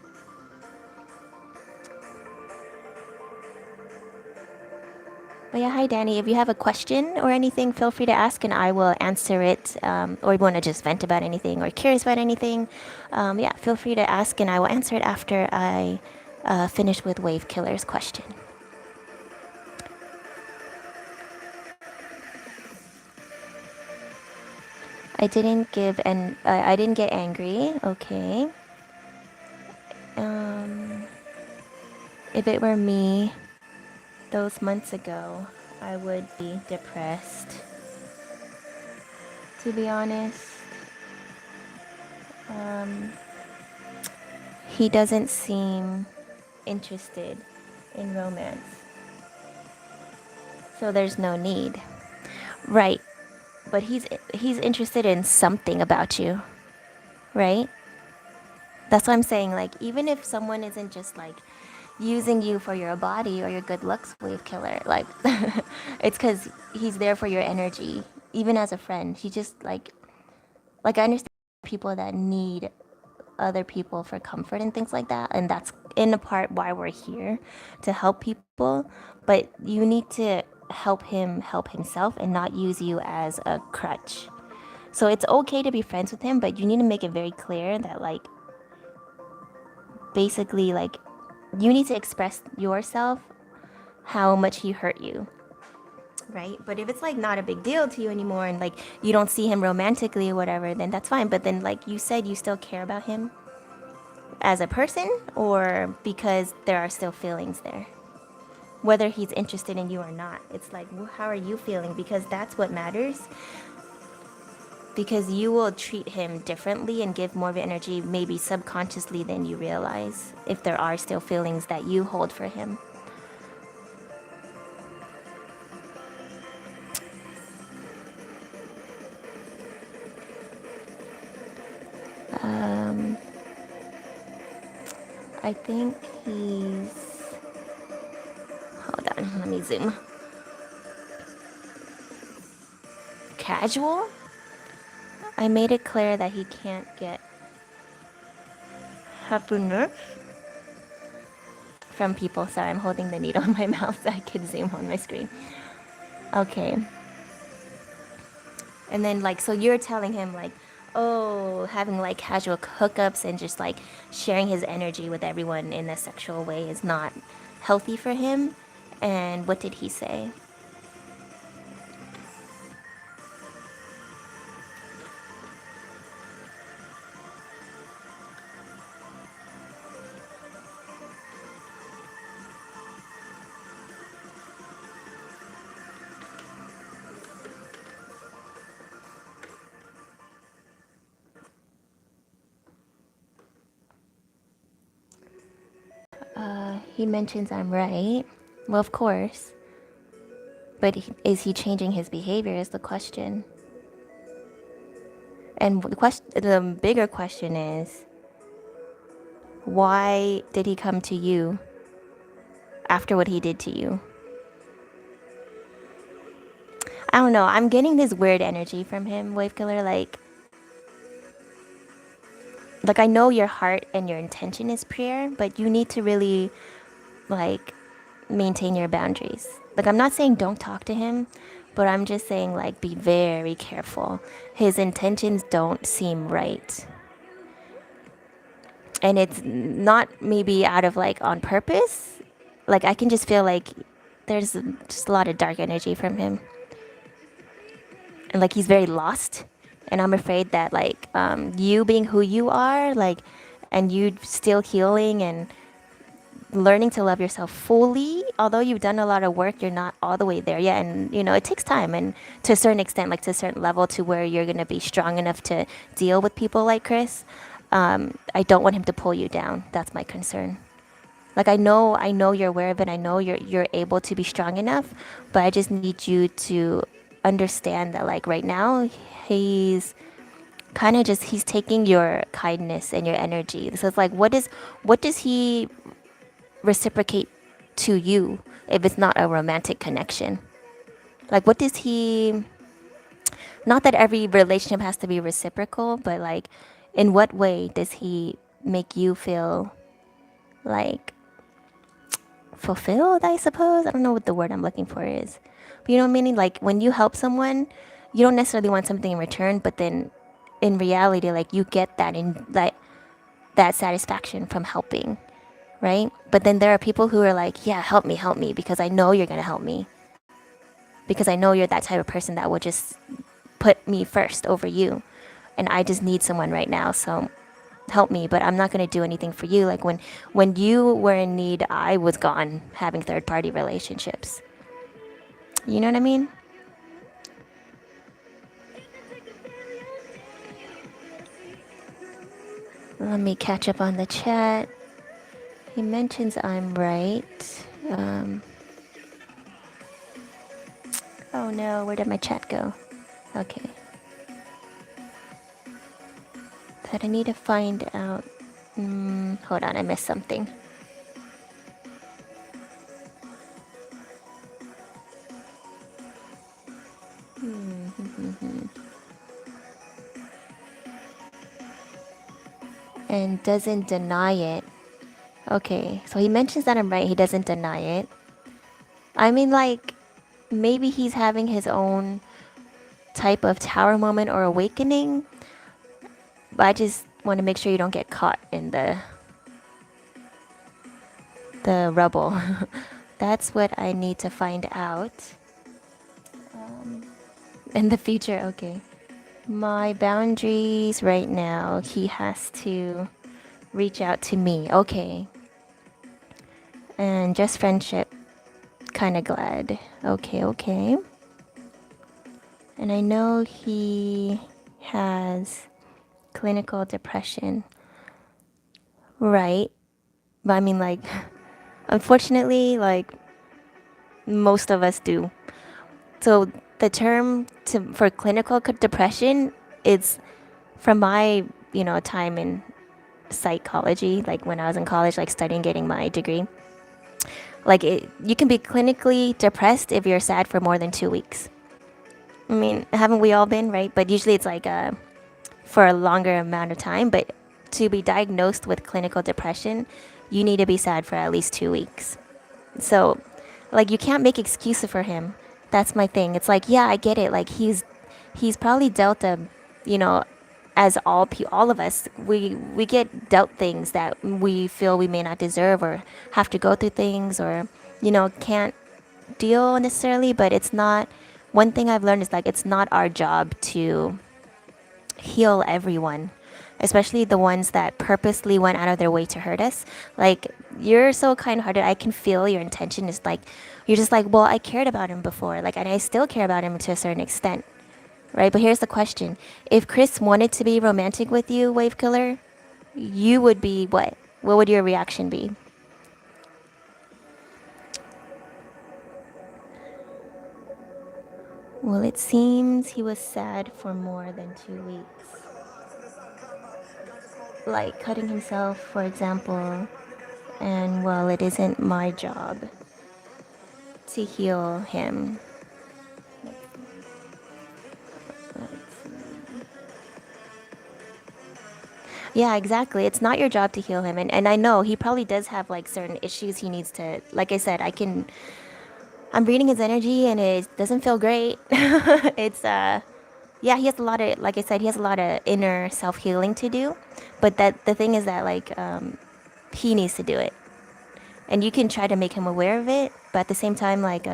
But yeah, hi Danny. If you have a question or anything, feel free to ask and I will answer it. Or you want to just vent about anything or curious about anything, yeah, feel free to ask and I will answer it after I finish with Wave Killer's question. I didn't get angry. Okay. Um, if it were me, those months ago, I would be depressed. To be honest, he doesn't seem interested in romance, so there's no need, right? But he's interested in something about you, right? That's what I'm saying. Like, even if someone isn't just like using you for your body or your good looks, wave killer, like, it's because he's there for your energy. Even as a friend, he just like I understand people that need other people for comfort and things like that, and that's in a part why we're here to help people. But you need to help himself and not use you as a crutch. So it's okay to be friends with him, but you need to make it very clear that like basically like you need to express yourself how much he hurt you, right? But if it's like not a big deal to you anymore and like you don't see him romantically or whatever, then that's fine. But then like you said, you still care about him as a person or because there are still feelings there, whether he's interested in you or not. It's like, well, how are you feeling? Because that's what matters. Because you will treat him differently and give more of energy maybe subconsciously than you realize if there are still feelings that you hold for him. I think he's, hold on, let me zoom. Casual? I made it clear that he can't get happiness from people. Sorry, I'm holding the needle in my mouth so I can zoom on my screen. Okay. And then like, so you're telling him like, oh, having like casual hookups and just like sharing his energy with everyone in a sexual way is not healthy for him. And what did he say? He mentions I'm right. Well, of course. But is he changing his behavior is the question. And the bigger question is, why did he come to you after what he did to you? I don't know. I'm getting this weird energy from him, Wave Killer. Like I know your heart and your intention is pure, but you need to really like maintain your boundaries. Like I'm not saying don't talk to him, but I'm just saying like be very careful. His intentions don't seem right. and it's not maybe out of like on purpose. Like I can just feel like there's just a lot of dark energy from him, and like he's very lost. And I'm afraid that like you being who you are, like, and you still healing and learning to love yourself fully, although you've done a lot of work, you're not all the way there yet. And you know, it takes time, and to a certain extent, like to a certain level, to where you're going to be strong enough to deal with people like Chris. I don't want him to pull you down. That's my concern. Like I know you're aware of it. I know you're able to be strong enough, but I just need you to understand that like right now he's kind of just, he's taking your kindness and your energy. So it's like, what does he reciprocate to you if it's not a romantic connection? Like, what does he, not that every relationship has to be reciprocal, but like, in what way does he make you feel like fulfilled, I suppose? I don't know what the word I'm looking for is. But you know what I mean? Like, when you help someone, you don't necessarily want something in return, but then in reality, like, you get that in like that satisfaction from helping, right? But then there are people who are like, yeah, help me, because I know you're gonna help me. Because I know you're that type of person that will just put me first over you. And I just need someone right now, so help me, but I'm not gonna do anything for you. Like when you were in need, I was gone having third party relationships. You know what I mean? Let me catch up on the chat. He mentions I'm right. Oh no, where did my chat go? Okay. That I need to find out. Hold on, I missed something. And doesn't deny it. Okay, so he mentions that I'm right. He doesn't deny it. I mean, like, maybe he's having his own type of tower moment or awakening. But I just want to make sure you don't get caught in the rubble. That's what I need to find out. In the future, okay. My boundaries right now, he has to reach out to me. Okay. And just friendship. Kind of glad. Okay, okay. And I know he has clinical depression. Right. But I mean, like, unfortunately, like, most of us do. So the term for clinical depression is from my, time in psychology, like when I was in college, like studying, getting my degree. Like you can be clinically depressed if you're sad for more than 2 weeks. I mean, haven't we all been, right? But usually it's like for a longer amount of time. But to be diagnosed with clinical depression, you need to be sad for at least 2 weeks. So, like, you can't make excuses for him. That's my thing. It's like, yeah, I get it. Like he's probably dealt a, you know, as all of us, we get dealt things that we feel we may not deserve, or have to go through things, or can't deal necessarily. But it's not. One thing I've learned is like it's not our job to heal everyone, especially the ones that purposely went out of their way to hurt us. Like, you're so kind-hearted. I can feel your intention is like, you're just like, well, I cared about him before, like, and I still care about him to a certain extent, right? But here's the question: if Chris wanted to be romantic with you, Wave Killer, you would be what would your reaction be? Well, it seems he was sad for more than 2 weeks. Like cutting himself, for example. And well, it isn't my job to heal him. Yeah, exactly. It's not your job to heal him. And I know he probably does have like certain issues he needs to, like I said, I'm reading his energy and it doesn't feel great. It's, yeah, he has a lot of, like I said, he has a lot of inner self healing to do. But that the thing is that like he needs to do it, and you can try to make him aware of it. But at the same time, like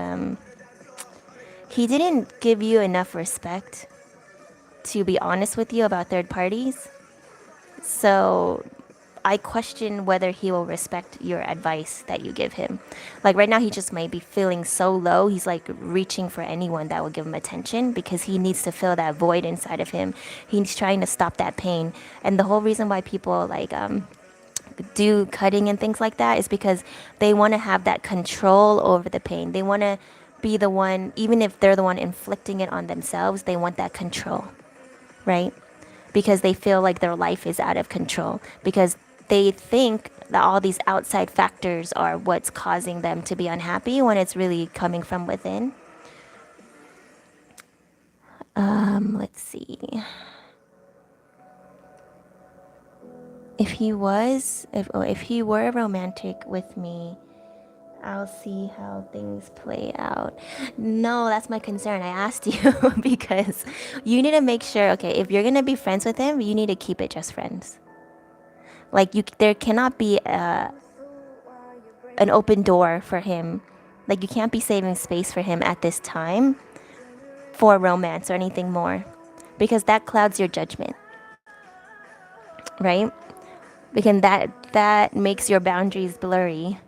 he didn't give you enough respect to be honest with you about third parties. So I question whether he will respect your advice that you give him. Like right now, he just might be feeling so low. He's like reaching for anyone that will give him attention because he needs to fill that void inside of him. He's trying to stop that pain. And the whole reason why people like do cutting and things like that is because they want to have that control over the pain. They want to be the one, even if they're the one inflicting it on themselves, they want that control, right? Because they feel like their life is out of control, because they think that all these outside factors are what's causing them to be unhappy when it's really coming from within. Let's see. If he were romantic with me, I'll see how things play out. No, that's my concern. I asked you because you need to make sure, okay, if you're going to be friends with him, you need to keep it just friends. Like there cannot be an open door for him. Like you can't be saving space for him at this time for romance or anything more, because that clouds your judgment, right? Because that makes your boundaries blurry,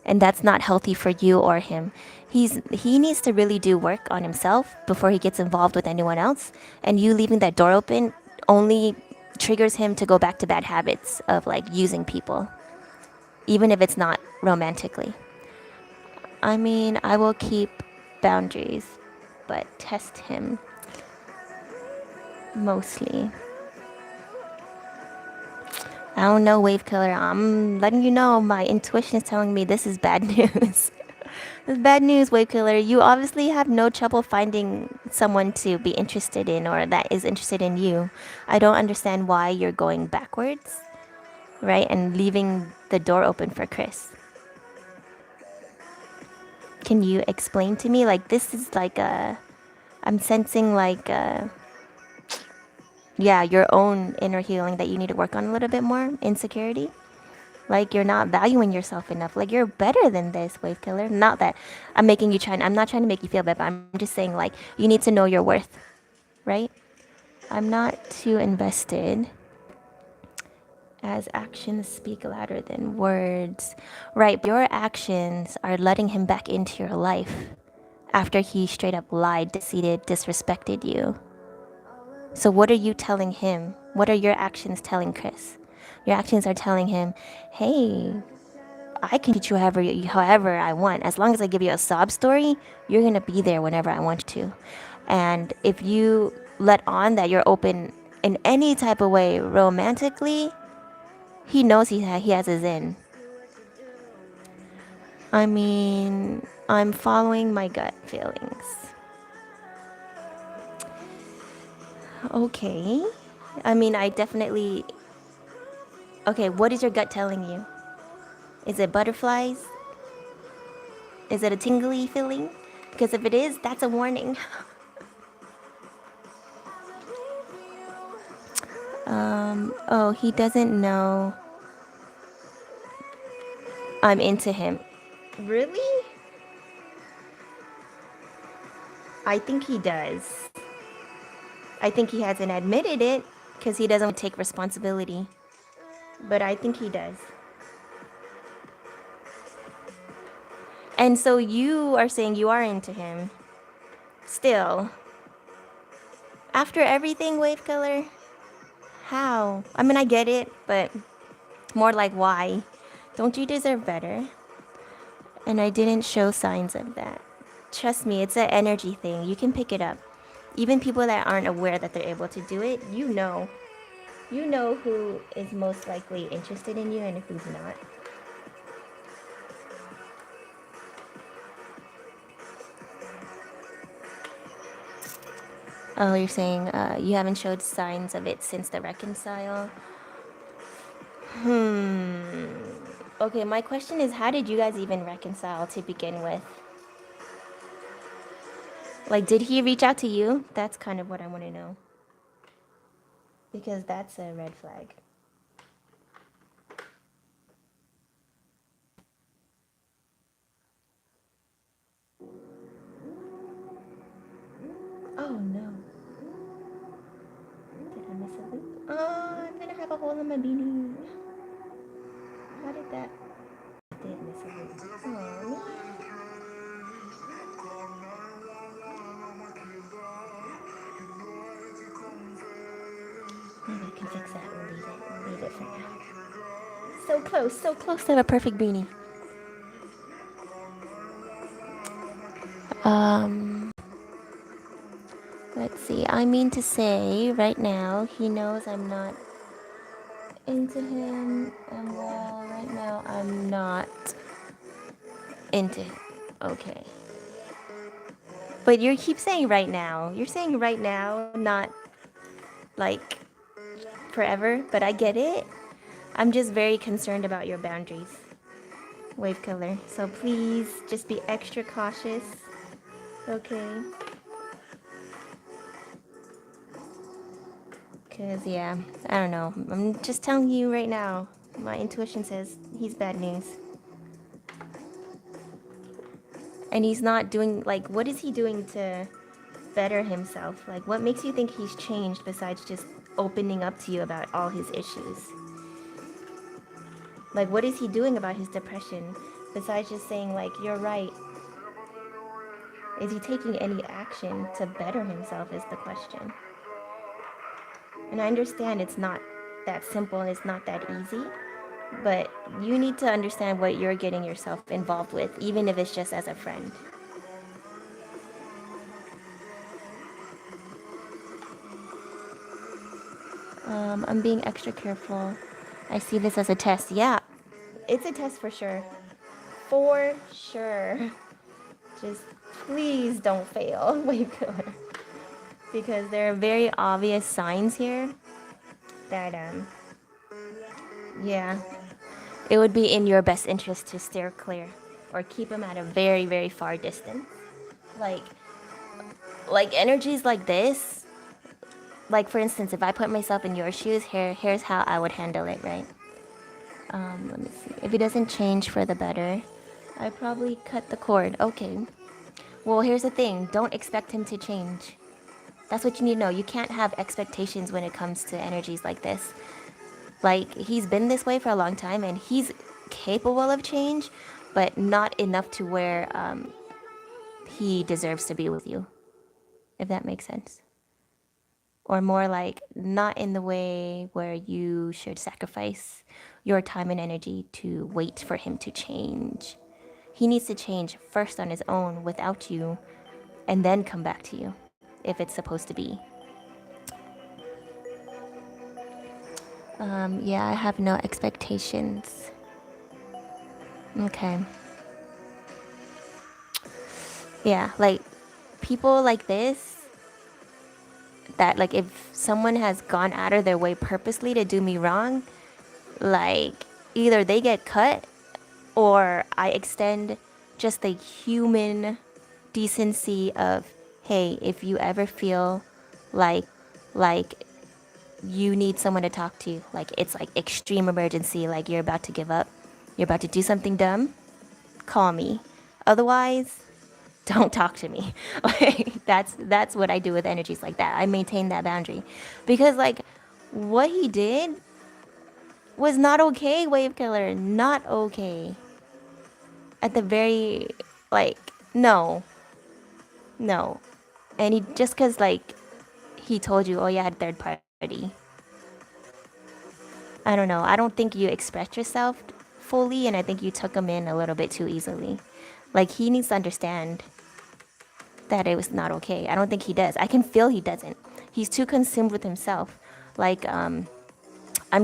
and that's not healthy for you or him. He needs to really do work on himself before he gets involved with anyone else, and you leaving that door open only triggers him to go back to bad habits of like using people, even if it's not romantically. I mean, I will keep boundaries, but test him mostly. I don't know, Wave Killer. I'm letting you know my intuition is telling me this is bad news. This is bad news, Wave Killer. You obviously have no trouble finding someone to be interested in or that is interested in you. I don't understand why you're going backwards, right? And leaving the door open for Chris. Can you explain to me? Like, this is like a. I'm sensing like yeah, your own inner healing that you need to work on a little bit more. Insecurity. Like you're not valuing yourself enough. Like you're better than this, Wave Killer. Not that I'm not trying to make you feel bad, but I'm just saying like you need to know your worth, right? I'm not too invested, as actions speak louder than words. Right, but your actions are letting him back into your life after he straight up lied, deceived, disrespected you. So what are you telling him? What are your actions telling Chris? Your actions are telling him, hey, I can treat you however I want. As long as I give you a sob story, you're going to be there whenever I want you to. And if you let on that you're open in any type of way romantically, he knows he has his in. I mean, I'm following my gut feelings. Okay. I mean, I definitely. Okay, what is your gut telling you? Is it butterflies? Is it a tingly feeling? Because if it is, that's a warning. Oh, he doesn't know I'm into him. Really? I think he does. I think he hasn't admitted it because he doesn't take responsibility. But I think he does. And so you are saying you are into him. Still. After everything, Wave Killer? How? I mean, I get it, but more like why? Don't you deserve better? And I didn't show signs of that. Trust me, it's an energy thing. You can pick it up. Even people that aren't aware that they're able to do it, you know. You know who is most likely interested in you and who's not. Oh, you're saying you haven't showed signs of it since the reconcile? Okay, my question is, how did you guys even reconcile to begin with? Like, did he reach out to you? That's kind of what I want to know. Because that's a red flag. Oh no. Did I miss a loop? Oh, I'm gonna have a hole in my beanie. How did that? I did miss a loop. Oh. Maybe I can fix that and leave it. Leave it for now. So close to have a perfect beanie. Um, let's see. I mean to say, right now, he knows I'm not into him, and well, right now, I'm not into him. Okay. But you keep saying right now. You're saying right now, not like forever, but I get it. I'm just very concerned about your boundaries, wave killer. So please just be extra cautious. Okay. Because, yeah, I don't know. I'm just telling you right now. My intuition says he's bad news. And he's not doing, like, what is he doing to better himself? Like, what makes you think he's changed besides just opening up to you about all his issues? Like, what is he doing about his depression besides just saying, like, you're right? Is he taking any action to better himself is the question. And I understand it's not that simple and it's not that easy, but you need to understand what you're getting yourself involved with, even if it's just as a friend. I'm being extra careful. I see this as a test. Yeah, it's a test for sure. For sure. Just please don't fail, wave killer. Because there are very obvious signs here that, yeah, it would be in your best interest to steer clear or keep him at a very, very far distance. Like, energies like this, like for instance, if I put myself in your shoes, here's how I would handle it, right? Let me see. If it doesn't change for the better, I probably cut the cord. Okay. Well, here's the thing. Don't expect him to change. That's what you need to know. You can't have expectations when it comes to energies like this. Like, he's been this way for a long time, and he's capable of change, but not enough to where he deserves to be with you, if that makes sense. Or more like, not in the way where you should sacrifice your time and energy to wait for him to change. He needs to change first on his own without you, and then come back to you, if it's supposed to be. Yeah, I have no expectations. Okay. Yeah, like, people like this, that, like, if someone has gone out of their way purposely to do me wrong, like, either they get cut or I extend just the human decency of, hey, if you ever feel like you need someone to talk to, like it's like extreme emergency, like you're about to give up, you're about to do something dumb, call me. Otherwise, don't talk to me. Like, that's what I do with energies like that. I maintain that boundary. Because, like, what he did was not okay, wave killer. Not okay. At the very, like, no. No. And he, just because, like, he told you, oh, yeah, I had third party. I don't know. I don't think you expressed yourself fully, and I think you took him in a little bit too easily. Like, he needs to understand that it was not okay. I don't think he does. I can feel he doesn't. He's too consumed with himself. Like, I'm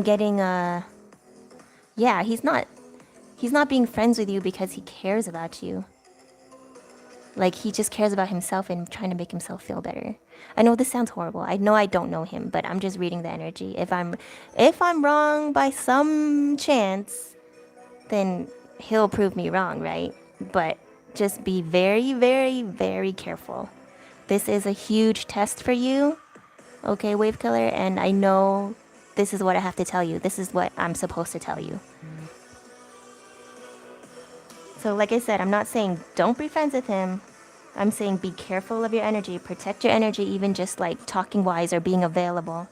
getting, yeah, he's not being friends with you because he cares about you. Like, he just cares about himself and trying to make himself feel better. I know this sounds horrible. I know I don't know him, but I'm just reading the energy. If I'm wrong by some chance, then he'll prove me wrong, right? But just be very, very, very careful. This is a huge test for you, okay, Wave Killer, and I know this is what I have to tell you. This is what I'm supposed to tell you. So like I said, I'm not saying don't be friends with him. I'm saying be careful of your energy. Protect your energy, even just like talking wise or being available.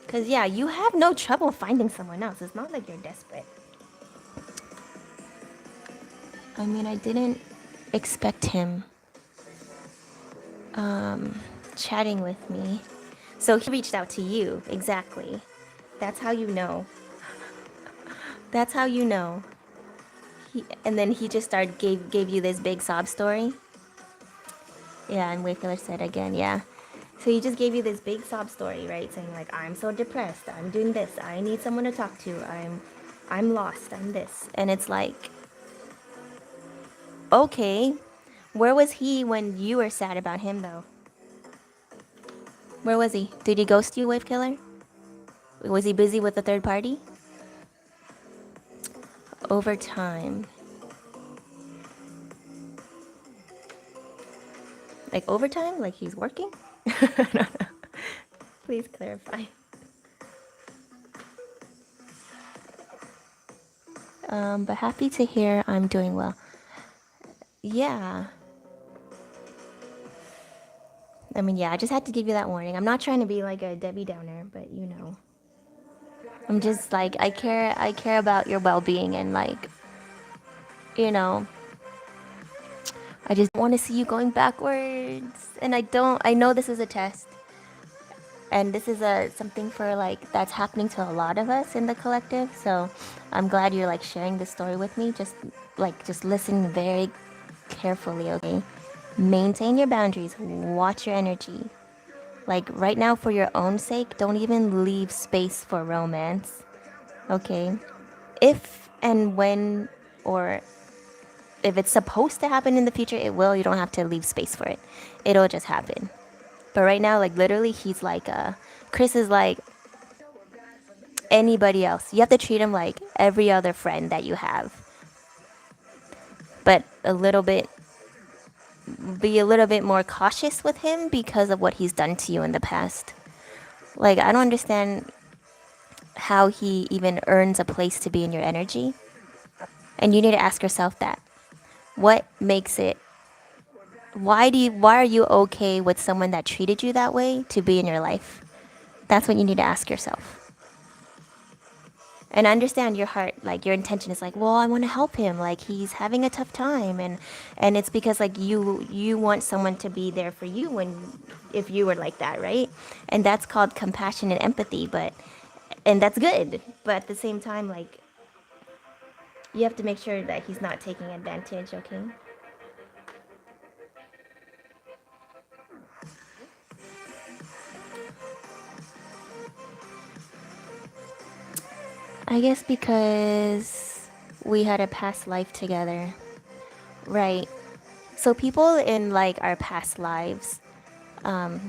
Because, yeah, you have no trouble finding someone else. It's not like you're desperate. I mean, I didn't expect him chatting with me. So he reached out to you, exactly. That's how you know. That's how you know. And then he just started gave you this big sob story. Yeah, and Wayfarer said again, yeah. So he just gave you this big sob story, right? Saying like, I'm so depressed. I'm doing this. I need someone to talk to. I'm lost. I'm this. And it's like, okay, where was he when you were sad about him though? Where was he? Did he ghost you, Wave Killer? Was he busy with a third party? Over time. Like overtime? Like he's working? I don't know. Please clarify. But happy to hear I'm doing well. Yeah. I mean, yeah, I just had to give you that warning. I'm not trying to be like a Debbie Downer, but you know. I'm just like I care about your well-being and like you know, I just want to see you going backwards. And I know this is a test. And this is a something for like that's happening to a lot of us in the collective. So I'm glad you're like sharing this story with me. Just listen very carefully, okay? Maintain your boundaries. Watch your energy. Like right now for your own sake, don't even leave space for romance. Okay? If and when or if it's supposed to happen in the future, it will. You don't have to leave space for it. It'll just happen. But right now, like literally, he's like, Chris is like anybody else. You have to treat him like every other friend that you have. But be a little bit more cautious with him because of what he's done to you in the past. Like, I don't understand how he even earns a place to be in your energy. And you need to ask yourself that. What makes it why are you okay with someone that treated you that way to be in your life? That's what you need to ask yourself. And I understand your heart, like your intention is like, well, I want to help him, like he's having a tough time, and it's because like you want someone to be there for you when if you were like that, right? And that's called compassion and empathy, and that's good. But at the same time, like you have to make sure that he's not taking advantage, okay? I guess because we had a past life together. Right. So people in like our past lives, in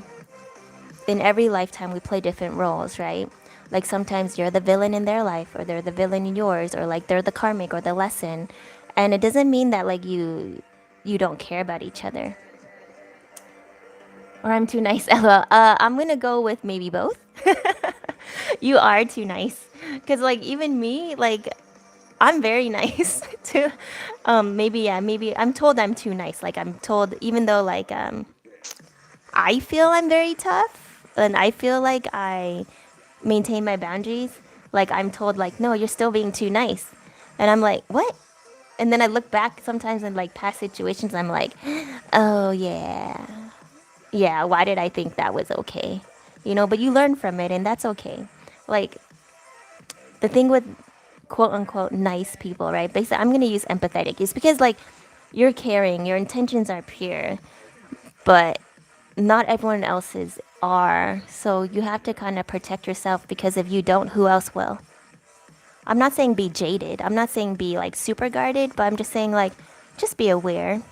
every lifetime we play different roles, right? Like sometimes you're the villain in their life or they're the villain in yours or like they're the karmic or the lesson. And it doesn't mean that like you don't care about each other. Or I'm too nice. LOL. I'm gonna go with maybe both. You are too nice. Cause like even me, like I'm very nice too. Maybe yeah, maybe I'm told I'm too nice. Like I'm told even though like I feel I'm very tough and I feel like I maintain my boundaries, like I'm told like no, you're still being too nice. And I'm like, "What?" And then I look back sometimes in like past situations, I'm like, "Oh yeah. Yeah, why did I think that was okay?" You know, but you learn from it and that's okay. Like the thing with quote unquote nice people, right? Basically, I'm gonna use empathetic. It's because like you're caring, your intentions are pure, but not everyone else's are. So you have to kind of protect yourself because if you don't, who else will? I'm not saying be jaded. I'm not saying be like super guarded, but I'm just saying like just be aware.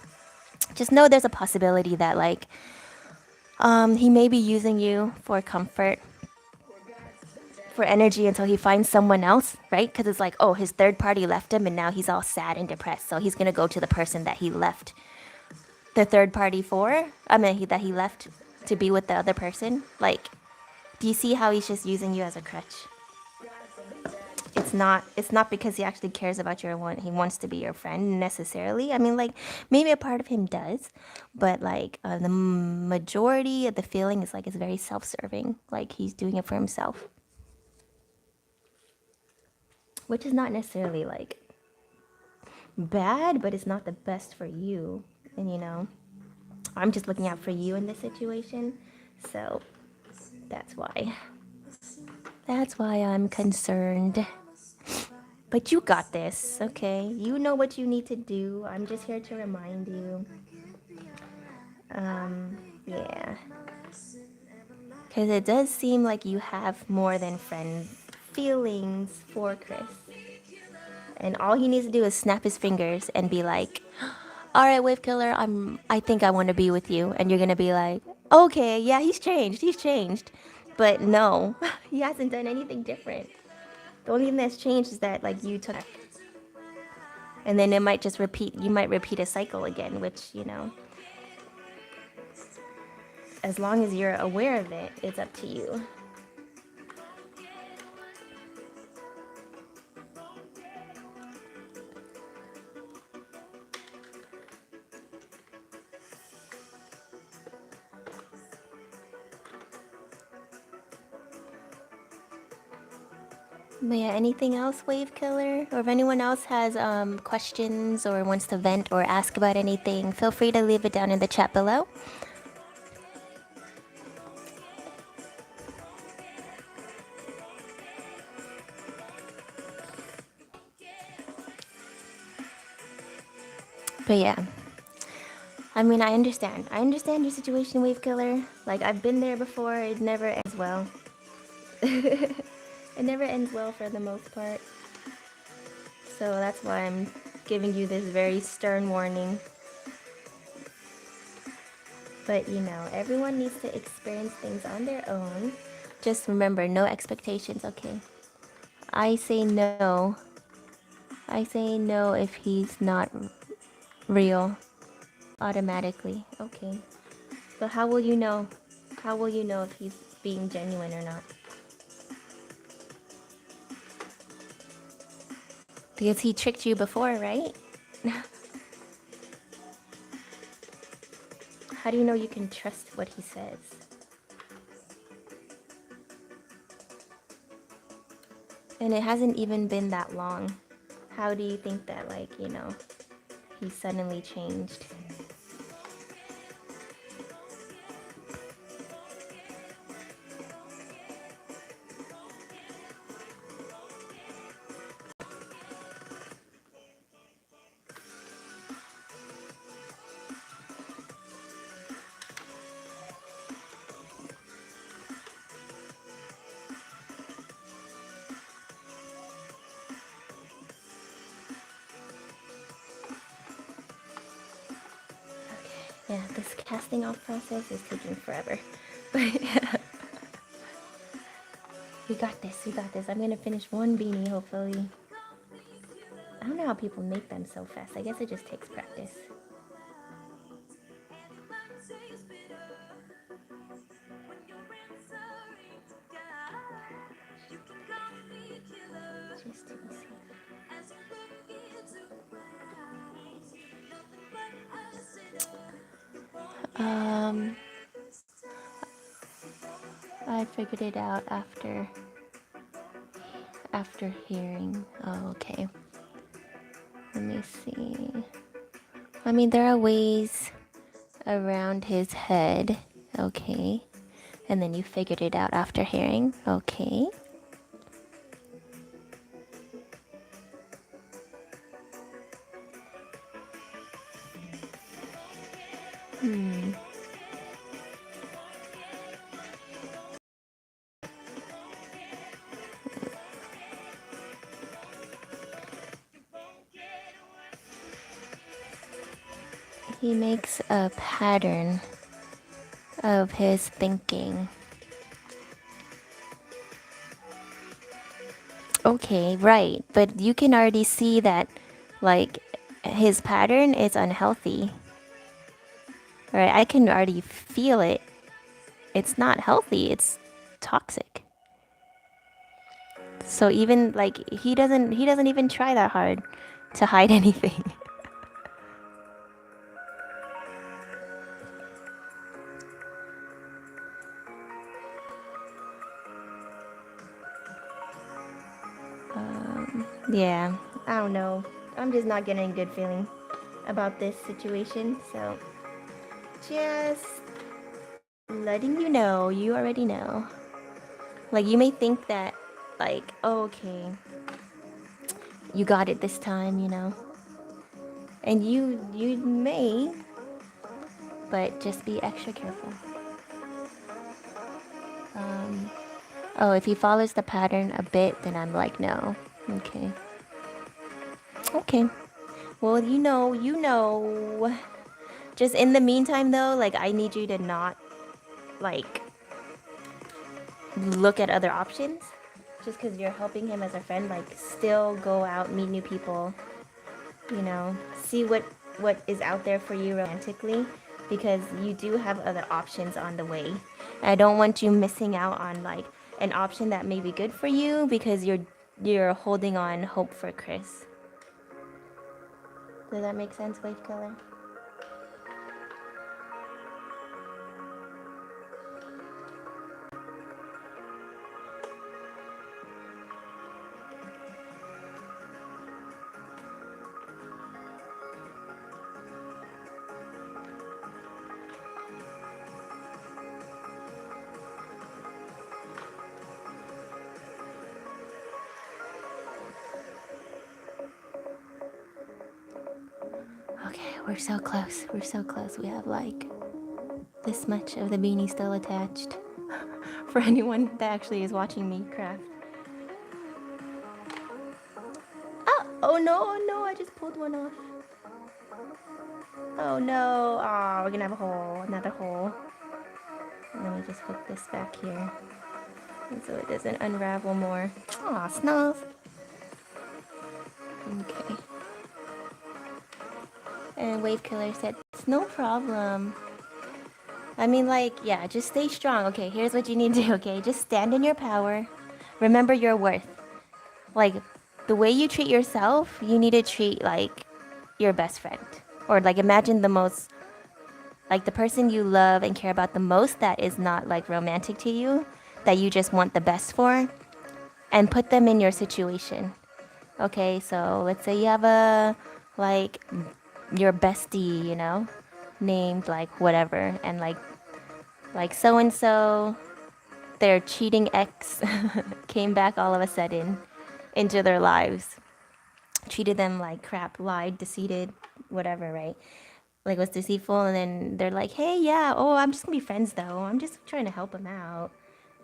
Just know there's a possibility that like he may be using you for comfort, for energy until he finds someone else, right? Because it's like, oh, his third party left him and now he's all sad and depressed. So he's going to go to the person that he left. The third party for? I mean, that he left to be with the other person? Like, do you see how he's just using you as a crutch? It's not because he actually cares about your one. He wants to be your friend necessarily. I mean, like maybe a part of him does, but like the majority of the feeling is like it's very self-serving. Like he's doing it for himself, which is not necessarily like bad, but it's not the best for you. And I'm just looking out for you in this situation, so that's why. That's why I'm concerned. But you got this, okay? You know what you need to do. I'm just here to remind you. Yeah. Because it does seem like you have more than friend feelings for Chris. And all he needs to do is snap his fingers and be like, all right, Wave Killer, I think I want to be with you. And you're going to be like, okay, yeah, he's changed. He's changed. But no, he hasn't done anything different. The only thing that's changed is that like you took, and then it might just repeat. You might repeat a cycle again, which as long as you're aware of it, it's up to you. But yeah, anything else, Wave Killer? Or if anyone else has questions or wants to vent or ask about anything, feel free to leave it down in the chat below. But yeah, I mean, I understand. I understand your situation, Wave Killer. Like, I've been there before. It never ends well. It never ends well for the most part. So that's why I'm giving you this very stern warning. But everyone needs to experience things on their own. Just remember, no expectations, okay? I say no. I say no if he's not real. Automatically, okay. But how will you know? How will you know if he's being genuine or not? Because he tricked you before, right? How do you know you can trust what he says? And it hasn't even been that long. How do you think that, like, he suddenly changed? Yeah, this casting off process is taking forever. But yeah. We got this, we got this. I'm gonna finish one beanie, hopefully. I don't know how people make them so fast. I guess it just takes practice. Just to be safe. I figured it out after hearing. Oh, okay. Let me see. I mean, there are ways around his head. Okay. And then you figured it out after hearing. Okay. He makes a pattern of his thinking. Okay, right. But you can already see that, like, his pattern is unhealthy. Right? I can already feel it. It's not healthy. It's toxic. So even like he doesn't even try that hard to hide anything. Yeah, I don't know. I'm just not getting a good feeling about this situation. So just letting you know, you already know. Like you may think that like, oh, okay, you got it this time, you know. And you may, but just be extra careful. Oh, if he follows the pattern a bit, then I'm like, no. Okay. Okay. Well, you know. Just in the meantime, though, like, I need you to not, like, look at other options. Just because you're helping him as a friend, like, still go out, meet new people, you know, see what is out there for you romantically. Because you do have other options on the way. And I don't want you missing out on, like, an option that may be good for you because you're holding on hope for Chris. Does that make sense, Wave Killer? Okay, we're so close. We're so close. We have like this much of the beanie still attached for anyone that actually is watching me craft. Oh no, oh no, I just pulled one off. Oh no, oh, we're gonna have a hole, another hole. Let me just hook this back here so it doesn't unravel more. Aw, Snuff. Okay. And Wave Killer said, it's no problem. I mean, like, yeah, just stay strong. Okay, here's what you need to do, okay? Just stand in your power. Remember your worth. Like, the way you treat yourself, you need to treat, like, your best friend. Or, like, imagine the most, like, the person you love and care about the most that is not, like, romantic to you, that you just want the best for, and put them in your situation. Okay, so let's say you have a, like, your bestie, you know, named, like, whatever, and, like so and so, their cheating ex came back all of a sudden into their lives, treated them like crap, lied, deceived, whatever, right? Like was deceitful, and then they're like, hey, yeah, oh, I'm just gonna be friends though. I'm just trying to help him out.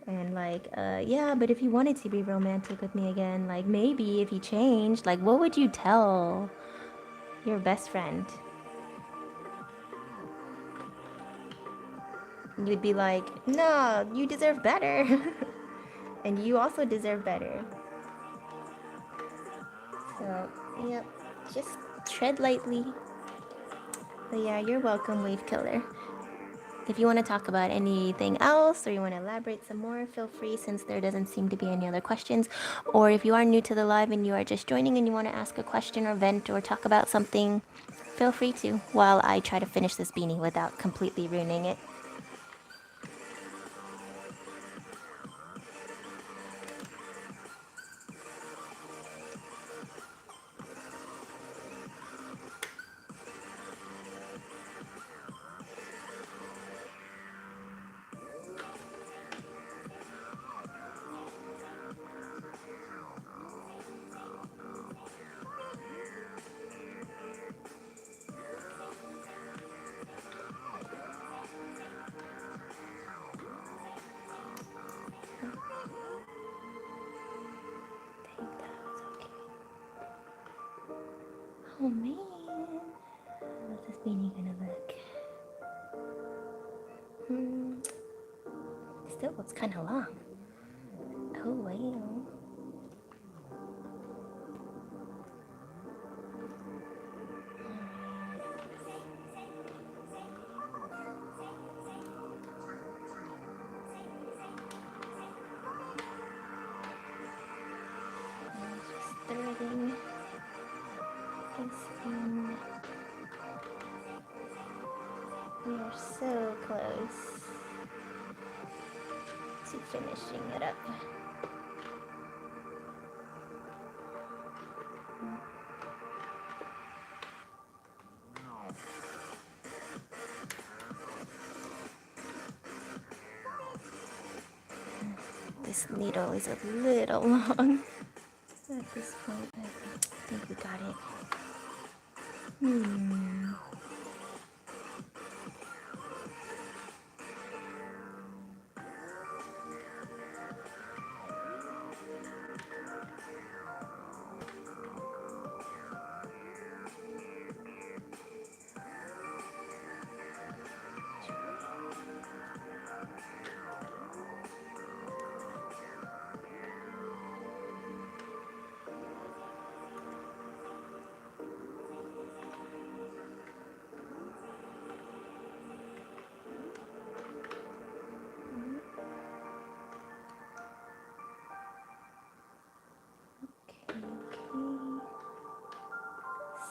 And like, yeah, but if he wanted to be romantic with me again, like maybe if he changed, like what would you tell your best friend? You'd be like, no, you deserve better. And you also deserve better. So, yep, just tread lightly. But yeah, you're welcome, Wave Killer. If you want to talk about anything else or you want to elaborate some more, feel free since there doesn't seem to be any other questions. Or if you are new to the live and you are just joining and you want to ask a question or vent or talk about something, feel free to while I try to finish this beanie without completely ruining it. I think that was okay. Oh man, how's this beanie gonna look? Still looks kind of long. Oh well. to finishing it up. This needle is a little long at this point. I think we got it. Okay.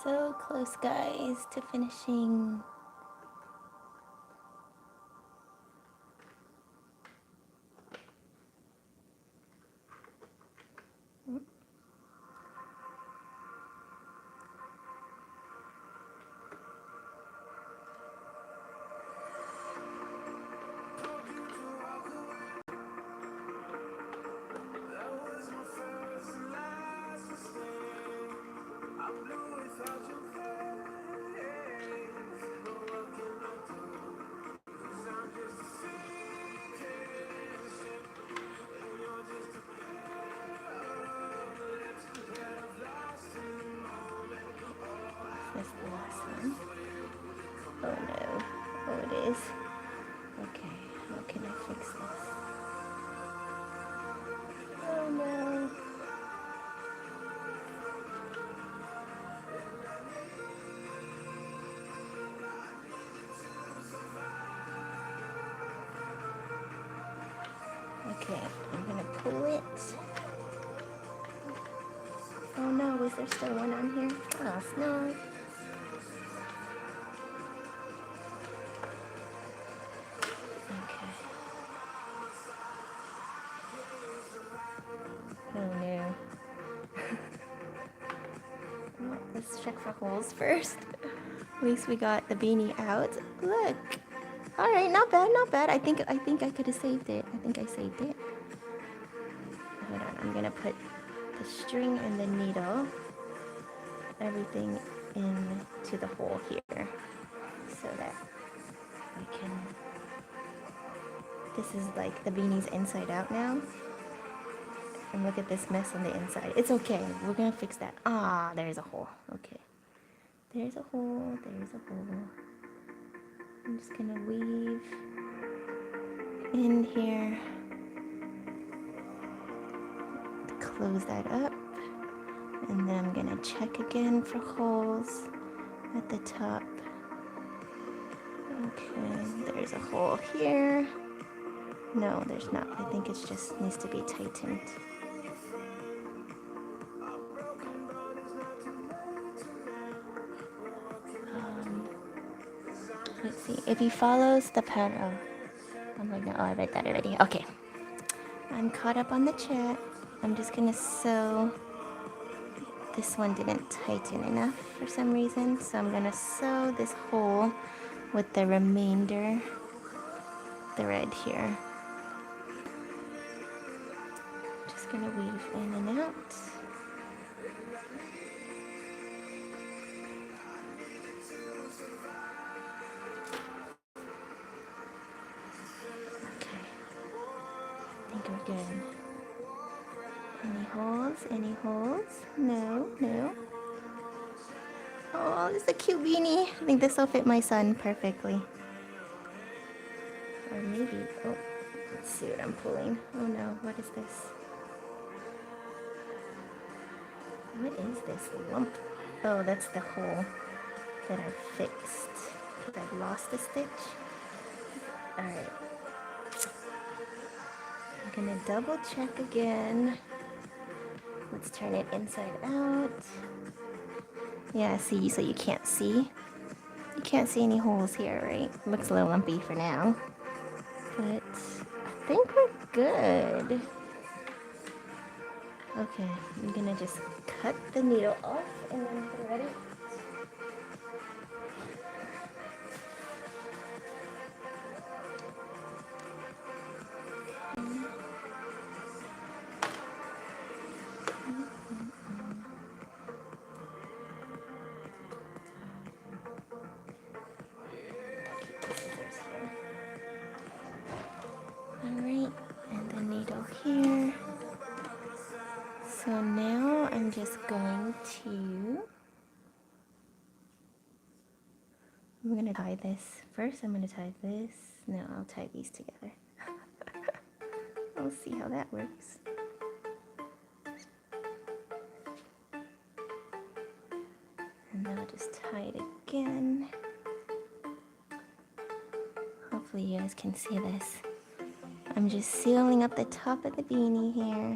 So close, guys, to finishing. That's the last one. Oh no. Oh, it is. Okay, how can I fix this? Oh no. Okay, I'm gonna pull it. Oh no, is there still one on here? Oh, no. Okay. Oh no. Well, let's check for holes first. At least we got the beanie out. Look. All right, not bad, not bad. I think I could have saved it. I think I saved it. Hold on, I'm gonna put the string and the needle, everything into the hole here, so that we can. This is like the beanie's inside out now. And look at this mess on the inside. It's okay. We're gonna fix that. Ah, there's a hole. Okay. There's a hole. There's a hole. I'm just gonna weave in here. Close that up. And then I'm gonna check again for holes at the top. Okay, there's a hole here. No, there's not. I think it just needs to be tightened. Let's see. If he follows the pattern, I'm like, no, I read that already. Okay. I'm caught up on the chat. I'm just gonna sew. This one didn't tighten enough for some reason, so I'm gonna sew this hole with the remainder thread here. Just gonna weave in and out. Okay, I think we're good. Any holes? Any holes? No, no. Oh, this is a cute beanie. I think this will fit my son perfectly. Or maybe, oh, let's see what I'm pulling. Oh no, what is this? What is this lump? Oh, that's the hole that I fixed. Because I've lost a stitch. Alright. I'm gonna double check again. Let's turn it inside out. Yeah, see, so you can't see. You can't see any holes here, right? Looks a little lumpy for now. But think we're good. Okay, I'm gonna just cut the needle off and then thread it. Alright, and the needle here. So now I'm just going to, I'm gonna tie this. First I'm gonna tie this. No, I'll tie these together. We'll see how that works. And then I'll just tie it again. Hopefully you guys can see this. I'm just sealing up the top of the beanie here.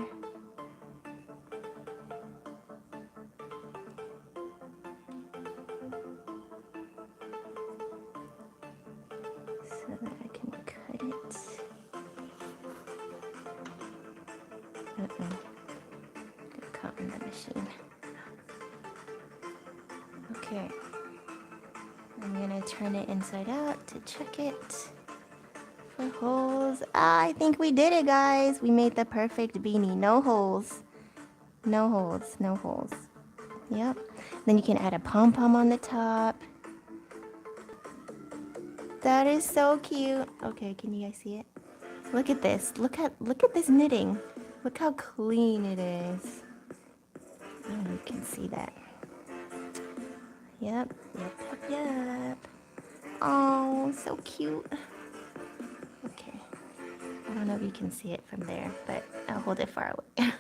So that I can cut it. Got caught in the machine. Okay. I'm gonna turn it inside out to check it for holes. Ah, I think we did it, guys. We made the perfect beanie. No holes. No holes. No holes. Yep. Then you can add a pom-pom on the top. That is so cute. Okay, can you guys see it? Look at this. Look at this knitting. Look how clean it is. I don't know if you can see that. Yep. Oh, so cute. Okay. I don't know if you can see it from there, but I'll hold it far away.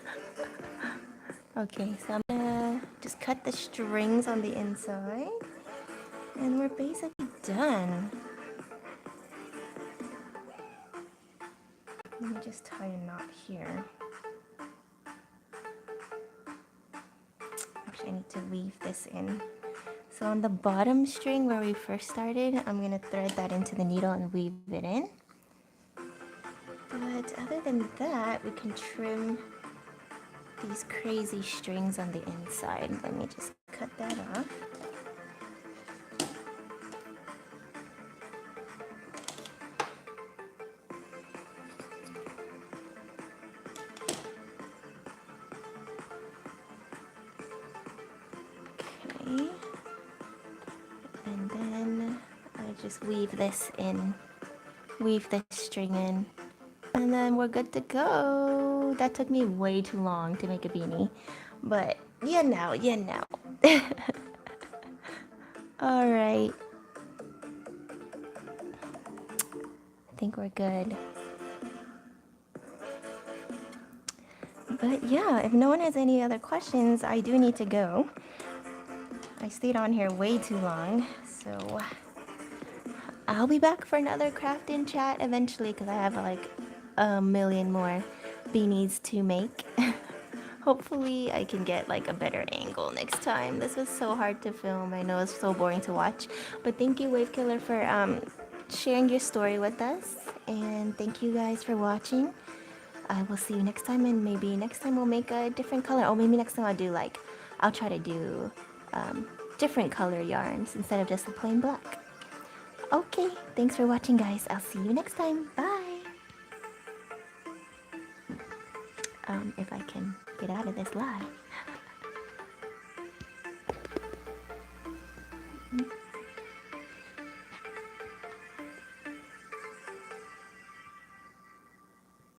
Okay, so I'm gonna just cut the strings on the inside. And we're basically done. Let me just tie a knot here. Actually, I need to weave this in. So on the bottom string where we first started, I'm gonna thread that into the needle and weave it in. But other than that, we can trim these crazy strings on the inside. Let me just cut that off. Okay. And then I just weave this in. Weave this string in. And then we're good to go. That took me way too long to make a beanie. But you know. Alright. I think we're good. But yeah, if no one has any other questions, I do need to go. I stayed on here way too long. So I'll be back for another craft in chat eventually because I have like a million more beanies to make. Hopefully I can get like a better angle next time. This was so hard to film. I know it's so boring to watch. But thank you, Wave Killer, for sharing your story with us. And thank you guys for watching. I will see you next time, and maybe next time we'll make a different color. Or maybe next time I'll try to do different color yarns instead of just the plain black. Okay, thanks for watching, guys. I'll see you next time. Bye. If I can get out of this live.